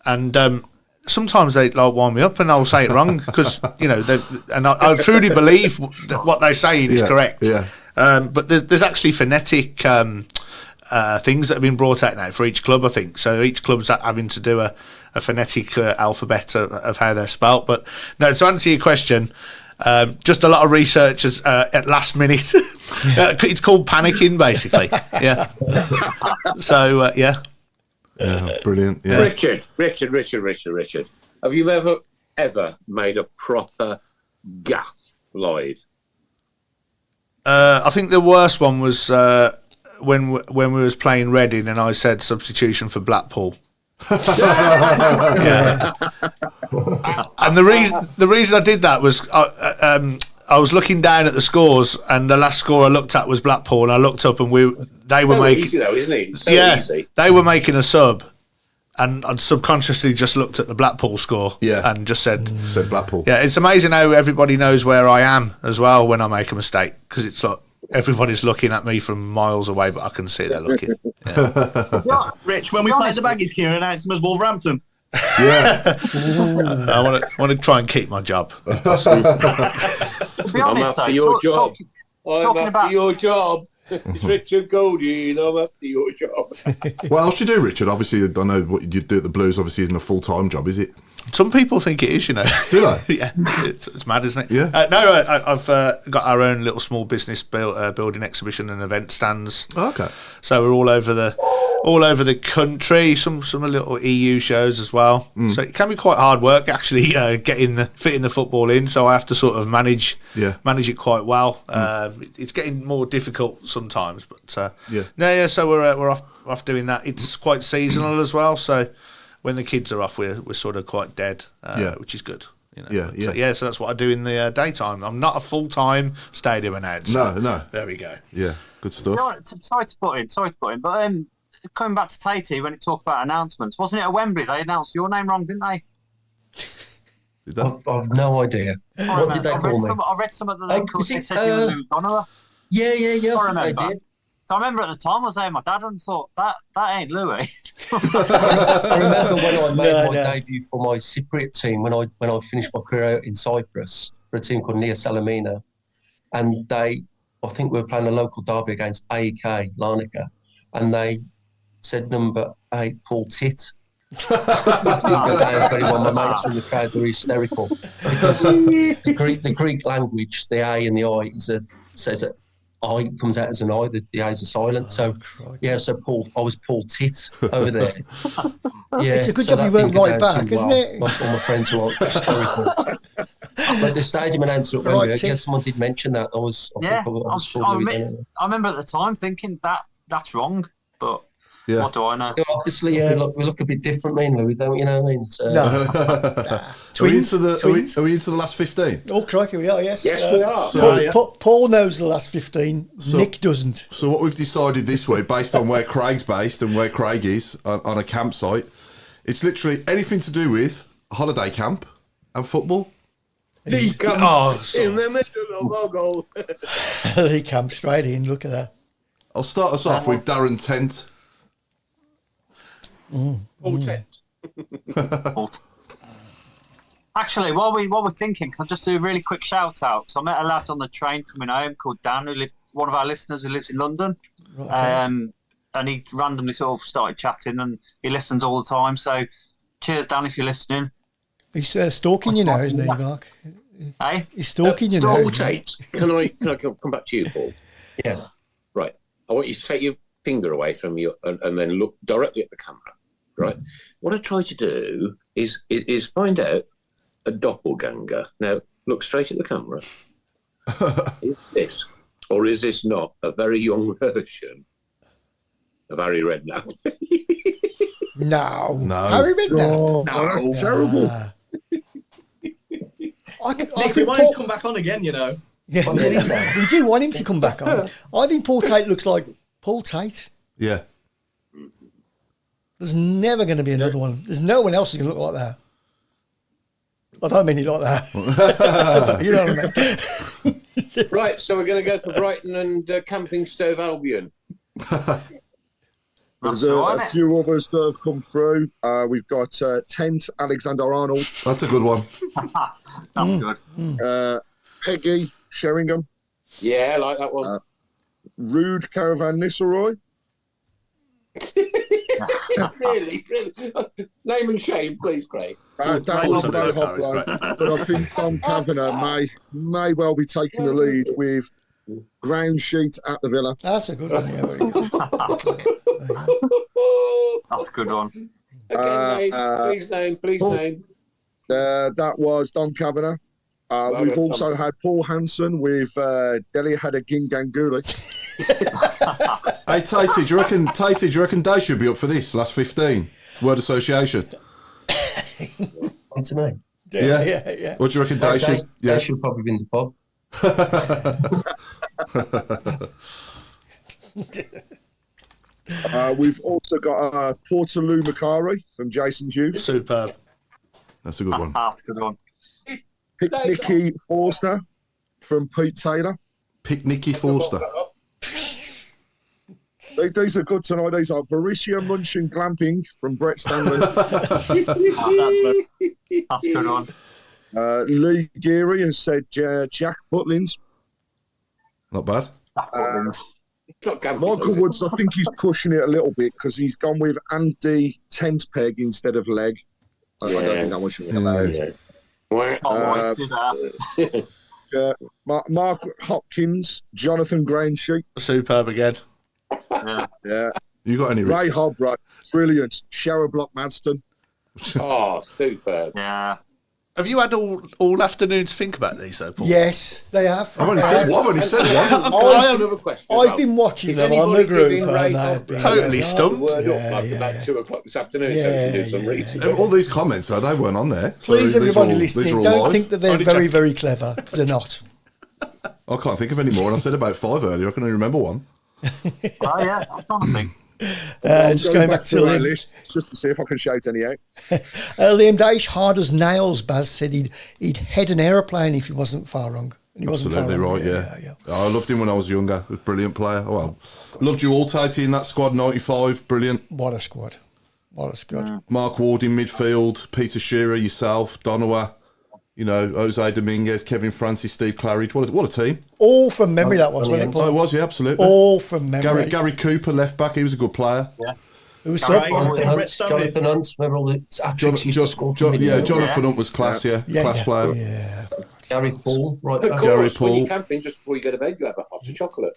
And sometimes they wind me up, and I'll say it wrong because and I truly believe that what they say is correct. Yeah. But there's actually phonetic things that have been brought out now for each club, I think. So each club's having to do a phonetic alphabet of how they're spelt. But no, to answer your question, just a lot of research at last minute. It's called panicking, basically. Yeah. So yeah.
Yeah, brilliant. Yeah.
Richard. Have you ever made a proper gaff live?
I think the worst one was when we was playing Reading, and I said substitution for Blackpool. Yeah. And the reason I did that was I I was looking down at the scores, and the last score I looked at was Blackpool, and I looked up, and they were making
easy though, isn't it? It's so easy.
They were making a sub, and I'd subconsciously just looked at the Blackpool score, and just said
Blackpool.
Yeah, it's amazing how everybody knows where I am as well when I make a mistake, because it's like everybody's looking at me from miles away, but I can see they're looking.
Rich, when we played the Baggies, Kieran announced them as Wolverhampton.
Yeah,
I want to try and keep my job.
To be honest,
I'm after your job. I'm after your job. It's Richard Goulding. I'm after your job.
What else do you do, Richard? Obviously, I don't know what you do at the Blues. Obviously, isn't a full-time job, is it?
Some people think it is, you know.
Do they?
Yeah, it's mad, isn't it?
Yeah.
No, I've got our own little small business building exhibition and event stands.
Oh, okay.
So we're all over the country. Some little EU shows as well. So it can be quite hard work actually fitting the football in. So I have to sort of manage it quite well. It's getting more difficult sometimes, but So we're off doing that. It's quite seasonal as well. So when the kids are off, we're sort of quite dead, which is good. You know? So that's what I do in the daytime. I'm not a full-time stadium announcer.
No.
There we go.
Yeah, good stuff.
You know what, sorry to put in, but coming back to Tait, when it talked about announcements, wasn't it at Wembley they announced your name wrong, didn't they?
I've no idea. What did they call me?
I read some of the locals. They said you were Louis Donovan.
Yeah.
I remember.
They did.
So I remember at the time I was there with my dad and thought that ain't Louis.
I remember when I made my debut for my Cypriot team when I finished my career out in Cyprus for a team called Nia Salamina, and I think we were playing a local derby against AEK Larnaca, and they said number 8 Paul Tait. I didn't go down very well. My mates from the crowd were hysterical because the Greek language, the A and the I says that I comes out as an I, the A's are silent. So Paul, I was Paul Tait over there.
It's a good job you weren't right back, isn't it?
Like all my friends were hysterical. But the stadium announcer at Wembley, I guess someone did mention that.
I remember at the time thinking that's wrong, but what do I know?
Obviously, we look a bit different, me and Louis, don't you know what I mean? So,
Are we into the last 15?
Oh, crikey, we are, yes.
Yes, we are.
Paul knows the last 15. Nick doesn't.
So what we've decided this week, based on where Craig's based and where Craig is on a campsite, it's literally anything to do with a holiday camp and football.
Lee camp in the middle of our goal.
Lee camp straight in, look at that.
I'll start us off with Darren Tent.
Actually, while we're thinking, can I just do a really quick shout out? So I met a lad on the train coming home called Dan, one of our listeners who lives in London. Right. And he randomly sort of started chatting, and he listens all the time. So, cheers, Dan, if you're listening.
He's stalking you now, isn't he, Mark?
Hey,
he's stalking you now.
Tait, can I come back to you, Paul?
Yeah.
Right. I want you to take your finger away from you and then look directly at the camera. Right. What I try to do is find out a doppelganger. Now, look straight at the camera. Is this, or is this not, a very young version of Harry Redknapp?
No.
Harry Redknapp? No, that's terrible.
Nick, we want him to come back on again, you know.
Yeah, we do want him to come back on. I think Paul Tait looks like Paul Tait.
Yeah.
There's never going to be another one. There's no one else who's going to look like that. I don't mean it like that. You know what I mean?
Right, so we're going to go for Brighton and Camping Stove Albion.
There's a few others that have come through. We've got Tent Alexander-Arnold.
That's a good one.
That's good.
Peggy Sheringham.
Yeah, I like that one.
Rude Caravan Nisselroy.
Really? Name and shame, please, Craig.
That was no hot but I think Don Kavanagh may well be taking the lead with ground sheet at the Villa.
That's a good one. Yeah, very good.
That's a good one.
Again, please name.
That was Don Kavanagh. We've also had Paul Hansen with Delia Hadaginganguli.
Hey, Tatey, do you reckon they should be up for this last 15? Word association.
What's the name?
Yeah.
What do you reckon they should?
They should probably be in the pub.
We've also got Portaloo Macari from Jason Hughes.
Superb.
That's a good one.
That's a good one.
Nicky Forster from Pete Taylor.
Nicky Forster.
These are good tonight. These are Borussia Munchen Glamping from Brett Stanley.
That's a good one.
Lee Geary has said Jack Butlins.
Not bad.
Michael Woods, I think he's pushing it a little bit because he's gone with Andy Tent Peg instead of Leg. I don't think that was Mark Hopkins, Jonathan Grainsheet.
Superb again.
Yeah.
You got any?
Ray Hobrook, brilliant. Shower Block Madston.
Oh, superb.
Yeah.
Have you had all afternoon to think about these, though, Paul?
Yes, they have.
I've only said one.
I have another question.
I've been watching them on the group.
Totally stumped.
About 2 o'clock this afternoon, so we can do some reading.
All these comments, though, they weren't on there.
Please,
So
everybody
these are
listening,
all
don't
live.
think that they're very, very clever. 'Cause they're not.
I can't think of any more, and I said about 5 earlier. I can only remember one.
Oh, yeah, I'm trying to think.
Just going back to
my
Liam.
list just to see if I can shout any out.
Liam Dash, hard as nails, Baz said he'd head an aeroplane if he wasn't far wrong. And he wasn't
Absolutely
far wrong.
right, yeah. I loved him when I was younger. A brilliant player. Well, loved you all, Tait, in that squad, 95. Brilliant.
What a squad. What a squad.
Mark Ward in midfield, Peter Shearer, yourself, Donowa, Jose Dominguez, Kevin Francis, Steve Claridge. What a team.
All from memory that was, wasn't it, Paul?
Oh, it was, yeah, absolutely.
All from memory.
Gary Cooper, left back, he was a good player.
Yeah.
Who was
Jonathan Hunt, remember all the actions he used to score from midfield?
Jonathan Hunt was class, class player.
Yeah.
Gary Paul, right
Of
back.
course,
Paul.
when you're camping, just before you go to bed, you have a hot chocolate.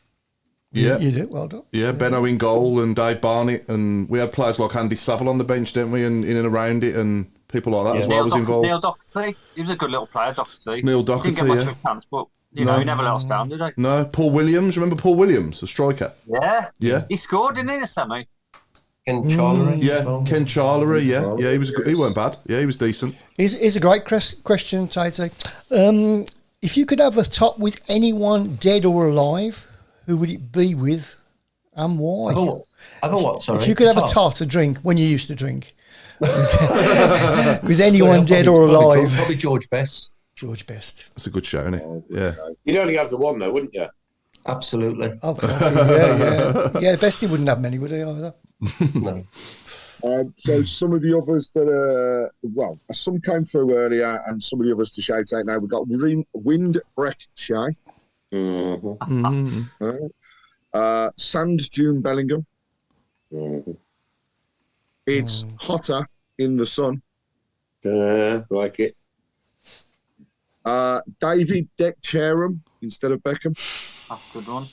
Yeah.
You do, well done.
Yeah, Benno in goal and Dave Barnett, and we had players like Andy Saville on the bench, didn't we, and in and around it, and people like that as well was involved.
Neil Doherty, he was a good little player, Doherty.
Neil Doherty,
didn't get much of a chance, but he never let us down, did he?
No, Paul Williams, remember Paul Williams, the striker?
Yeah. He scored, didn't he, in the semi?
Ken Charlery.
Yeah, Ken Charlery, yeah, he was good. He weren't bad. Yeah, he was decent.
Here's a great question, Tate. If you could have a top with anyone dead or alive, who would it be with and why?
Have a what, sorry?
If you could have a tot, a drink, when you used to drink, with anyone dead or alive.
Probably George Best.
George Best.
That's a good show, isn't it? Yeah.
You'd only have the one, though, wouldn't you?
Absolutely.
Oh, God, yeah. Bestie wouldn't have many, would he, either?
No.
So some of the others that some came through earlier, and some of the others to shout out now. We've got Windbreck Shay, Sand Dune Bellingham. It's hotter in the sun.
Like it.
David Deck-Cherham instead of Beckham.
That's a good one.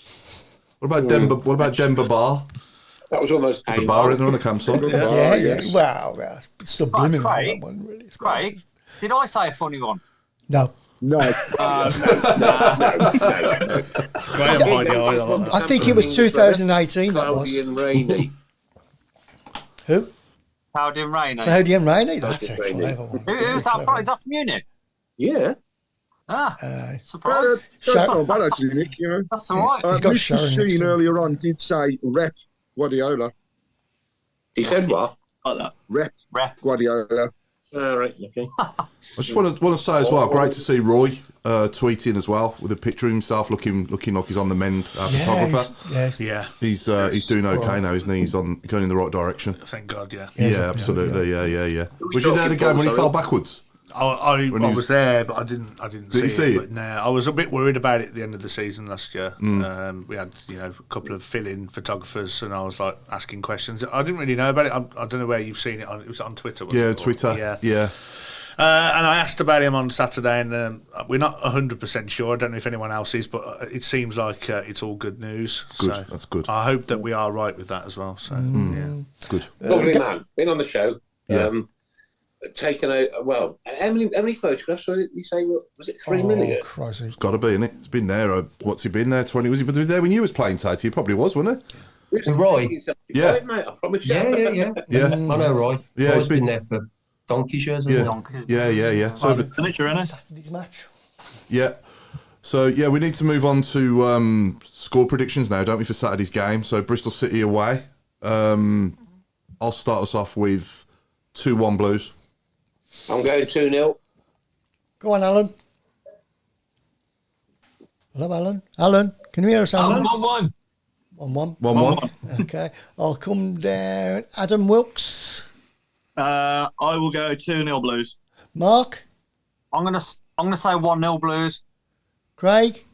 What about Denver? What about Denver Bar?
That was almost
There's a bar in there on the campsite.
Yeah. Wow, that's subliminal.
Craig,
That one, really.
Craig, did I say a funny one?
No.
No.
I think it was 2018. That was.
Cloudy and rainy.
Who?
Cloudy and rainy.
Cloudy and rainy. That's a
Rainy.
clever one.
Who's that from? Is that from Munich?
Yeah.
Surprise.
That's not bad, actually, Nick.
That's all right.
He's got
Mr.
Sharon next to
Sheen
him.
earlier on did say rep Guardiola.
He said what?
Like that.
Rep Guardiola.
All right, okay.
I just want to say as well, great to see Roy tweeting as well with a picture of himself looking like he's on the mend. Photographer.
Yeah.
He's doing okay now, isn't he? He's going in the right direction.
Thank God, yeah.
Yeah, absolutely. Yeah. Was you there the game when he fell backwards?
I was there, but I didn't
Did you see it?
But no, I was a bit worried about it at the end of the season last year. We had a couple of fill-in photographers, and I was like asking questions. I didn't really know about it. I don't know where you've seen it. It was on Twitter. Wasn't it?
Twitter. Yeah.
And I asked about him on Saturday, and we're not 100% sure. I don't know if anyone else is, but it seems like it's all good news.
Good,
so
that's good.
I hope that we are right with that as well. So yeah,
good.
Lovely man. Been on the show.
Yeah.
Taken out. Well, how many photographs was it? You say was it 3 million?
Christ.
It's got to be, innit? It's been there. What's he been there? 20? Was he there when you was playing, Tate? He probably was, wasn't he?
Roy?
Yeah.
Mate, I promise you.
Yeah.
Yeah.
I know Roy.
Yeah,
Roy's been there for donkey's years, hasn't he?
Yeah. So
Furniture, innit?
Saturday's match.
yeah. So, yeah, we need to move on to score predictions now, don't we, for Saturday's game? So, Bristol City away. I'll start us off with 2-1 Blues.
I'm going 2-0.
Go on, Alan. Hello, Alan. Alan, can you hear us, Alan?
1-1.
1-1.
1-1.
Okay. I'll come down. Adam Wilkes.
I will go 2-0 Blues.
Mark.
I'm gonna say 1-0 Blues.
Craig.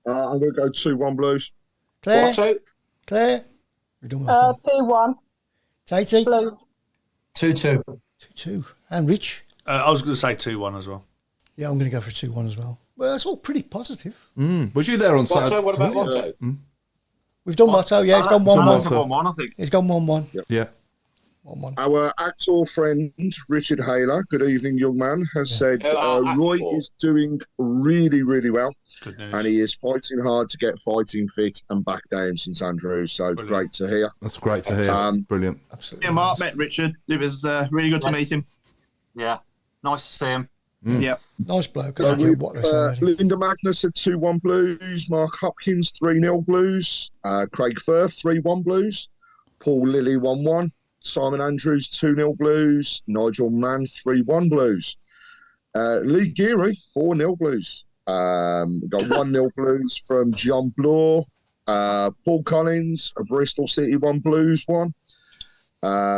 I'm going to go 2-1 Blues.
Claire.
Watto.
Claire. We're done with that.
2-1
Tate.
Blues.
2-2.
2-2. And Rich.
I was going to say 2-1 as well.
Yeah, I'm going to go for 2-1 as well. Well, that's all pretty positive.
Was you there on Saturday?
Watto, what about Watto?
We've done Motto. Yeah, it's gone 1-1.
1-1, I think.
It's gone 1-1.
Yeah.
1-1.
Our actor friend, Richard Haler, good evening, young man, has said Roy is doing really, really well.
Good news.
And he is fighting hard to get fighting fit and back down St Andrews. So it's great to hear.
That's great to hear. Brilliant.
Absolutely.
Yeah, Mark met Richard. It was really good to meet him.
Yeah, nice to see him.
Yeah.
Nice bloke. I
So
don't care
we've,
what they're saying.
Linda Magnus said 2-1 Blues. Mark Hopkins 3-0 Blues. Craig Firth 3-1 Blues. Paul Lilly 1-1. Simon Andrews 2-0 Blues. Nigel Mann 3-1 Blues. Lee Geary 4-0 Blues. We've got 1-0 Blues from John Bloor. Paul Collins, Bristol City 1 Blues 1.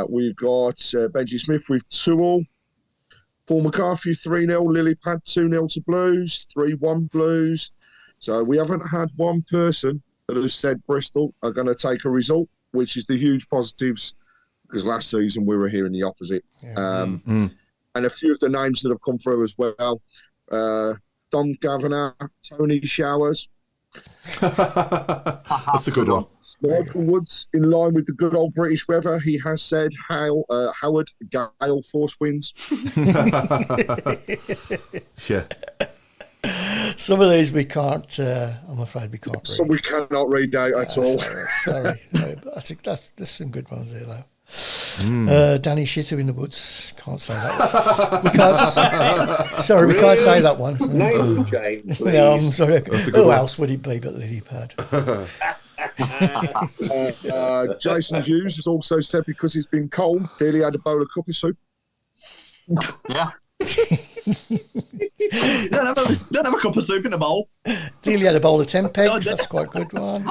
We've got Benji Smith with 2-all. Paul McCarthy 3-0, Lily Pad 2-0 to Blues, 3-1 Blues. So we haven't had one person that has said Bristol are going to take a result, which is the huge positives, because last season we were hearing the opposite. And a few of the names that have come through as well, Don Gaviner, Tony Showers.
That's a good one.
Michael Woods, in line with the good old British weather, he has said Howard Gale force winds.
Yeah.
Some of these we can't, I'm afraid we can't read.
Some we cannot read out at all.
Sorry. But I think there's some good ones there, though. Danny Shitter in the woods. Can't say that one. We can't say that one.
Name change, please.
No, I'm sorry. Who
one.
else would it be but Lily Pad?
Jason Hughes has also said because he's been cold, Daly had a bowl of cuppa soup.
Yeah.
don't have a cup of soup in a bowl.
Dealey had a bowl of 10 pegs. That's quite a good one.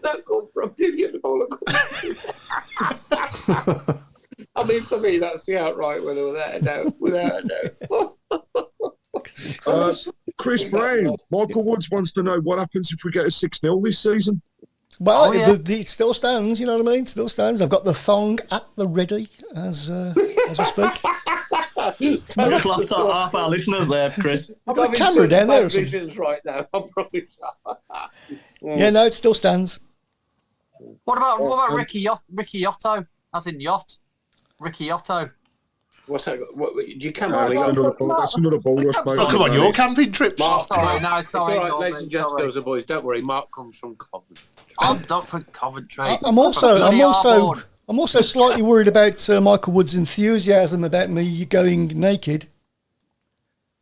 That come from Dilly and the bowl of cuppa. I mean, for me, that's the outright winner without a doubt.
Chris Browne, Michael Woods wants to know what happens if we get a 6-0 this season.
Well, it still stands, you know what I mean? It still stands. I've got the thong at the ready as I speak.
Clapped at half our listeners there, Chris.
I've got a camera down there or something.
Visions right now. I'm probably
Yeah, no, it still stands.
What about Ricky Yotto? As in yacht? Ricky Yotto.
What's that? You can't
That's another ball rush, mate.
Oh, come on, your camping trip.
Mark,
Sorry,
it's all right, ladies and gents, girls and boys. Don't worry, Mark comes from Coventry.
I'm not from Coventry.
I'm also slightly worried about Michael Wood's enthusiasm about me going naked.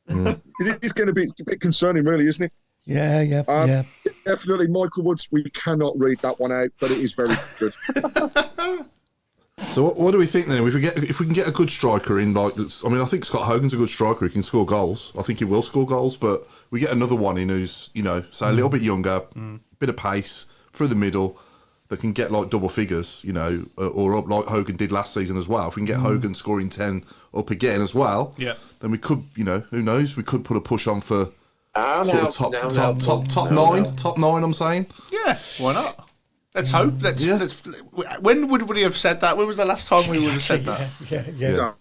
It is going to be a bit concerning, really, isn't it?
Yeah.
Definitely, Michael Woods. We cannot read that one out, but it is very good.
So what do we think then? If we can get a good striker in, I think Scott Hogan's a good striker. He can score goals. I think he will score goals. But we get another one in who's say a little bit younger, bit of pace through the middle, that can get like double figures, or up like Hogan did last season as well. If we can get Hogan scoring 10 up again as well, then we could, who knows? We could put a push on for top 9. Top 9. I'm saying.
Yeah, why not? Let's hope. Let's. When would we have said that? When was the last time we would have said that?
Yeah.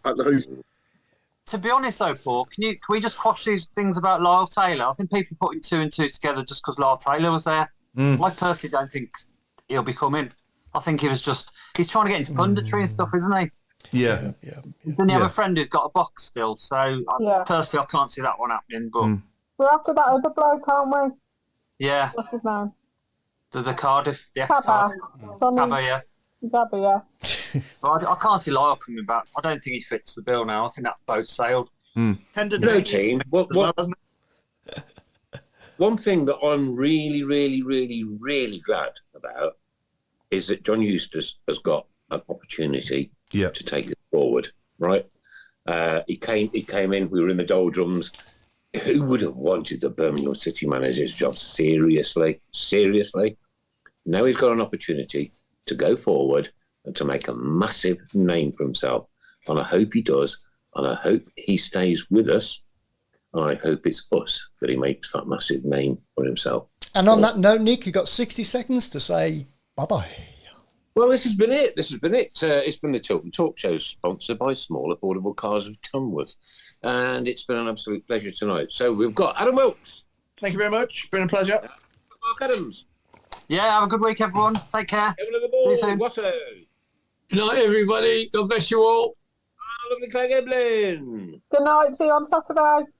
To be honest, though, Paul, can we just quash these things about Lyle Taylor? I think people putting 2 and 2 together just because Lyle Taylor was there. I personally don't think he'll be coming. I think he's trying to get into punditry and stuff, isn't he?
Yeah.
Then you have a friend who's got a box still, so personally, I can't see that one happening. But
we're after that other bloke, aren't we?
Yeah.
What's his name?
The Cardiff, the
Cabba.
Cabba, yeah.
Cabba, yeah.
But I can't see Lyle coming back. I don't think he fits the bill now. I think that boat sailed.
Tender
team. One thing that I'm really, really, really, really glad about is that John Eustace has got an opportunity to take it forward. Right? He came in. We were in the doldrums. Who would have wanted the Birmingham City manager's job? Seriously. Now he's got an opportunity to go forward and to make a massive name for himself. And I hope he does. And I hope he stays with us. And I hope it's us that he makes that massive name for himself.
And on that note, Nick, you've got 60 seconds to say bye-bye.
Well, this has been it. It's been the Tilton Talk Show, sponsored by Small Affordable Cars of Tunworth. And it's been an absolute pleasure tonight. So we've got Adam Wilkes.
Thank you very much. Been a pleasure.
Mark Adams.
Yeah, have a good week, everyone. Take care.
Kevin of the Ball.
See you soon.
Watto.
Good night, everybody. God bless you all.
Lovely Craig Eblin.
Good night. See you on Saturday.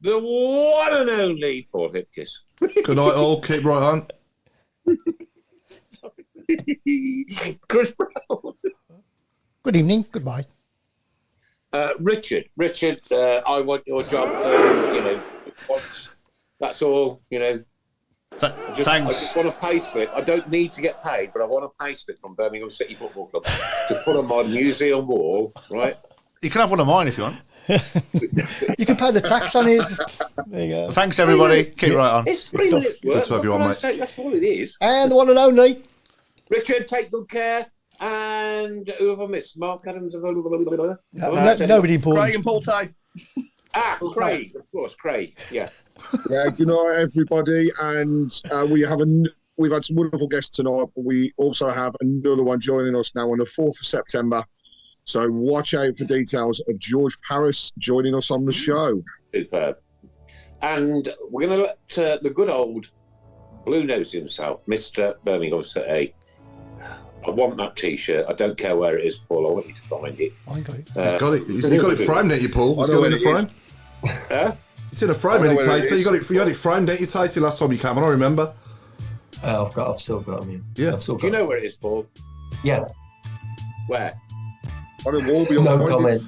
The one and only Paul Hipkiss.
Good night, all. Keep right on.
Chris Browne.
Good evening. Goodbye.
Richard, I want your job. Once. That's all.
Thanks.
I just want a pay slip. I don't need to get paid, but I want a pay slip from Birmingham City Football Club to put on my museum wall. Right?
You can have one of mine if you want.
You can pay the tax on his. There you go.
Thank everybody. Keep right on.
It's 3 minutes work.
Good to have you on, mate.
That's all it is.
And the one and only.
Richard, take good care. And who have I missed? Mark Adams.
Nobody important.
Craig and Paul Tait.
Craig, of course, Craig. Yeah.
Yeah. Good night, everybody. And we've had some wonderful guests tonight, but we also have another one joining us now on the 4th of September. So watch out for details of George Paris joining us on the show.
Superb. And we're going to let the good old Blue Nose himself, Mr. Birmingham City. I want that T-shirt. I don't care where it is, Paul. I want you to find it.
I got it.
He's got it. He's got it framed, ain't you, Paul? He's got it in the frame.
Huh?
It's in a frame, ain't it, Tate? You got it framed, ain't you, Tate? Last time you came on, I remember.
I've still got them.
Yeah.
I've still got
Do you know where it is, Paul?
Yeah.
Where?
On a wall beyond
No comment.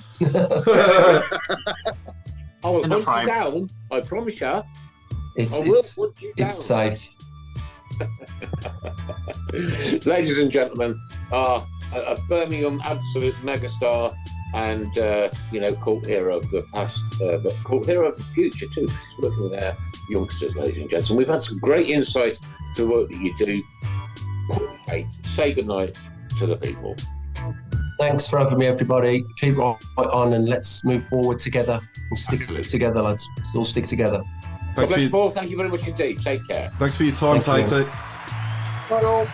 I will
In the
hunt you
frame.
down. I promise you.
It's safe.
Ladies and gentlemen, a Birmingham absolute megastar and cult hero of the past, but cult hero of the future too, because he's working with our youngsters, ladies and gentlemen. We've had some great insight to the work that you do. Hey, say goodnight to the people.
Thanks for having me, everybody. Keep right on and let's move forward together and stick together, lads. Let's all stick together.
God bless you, Paul. Thank you very much indeed. Take care.
Thanks for your time,
Thank you.
Tate.
Bye all.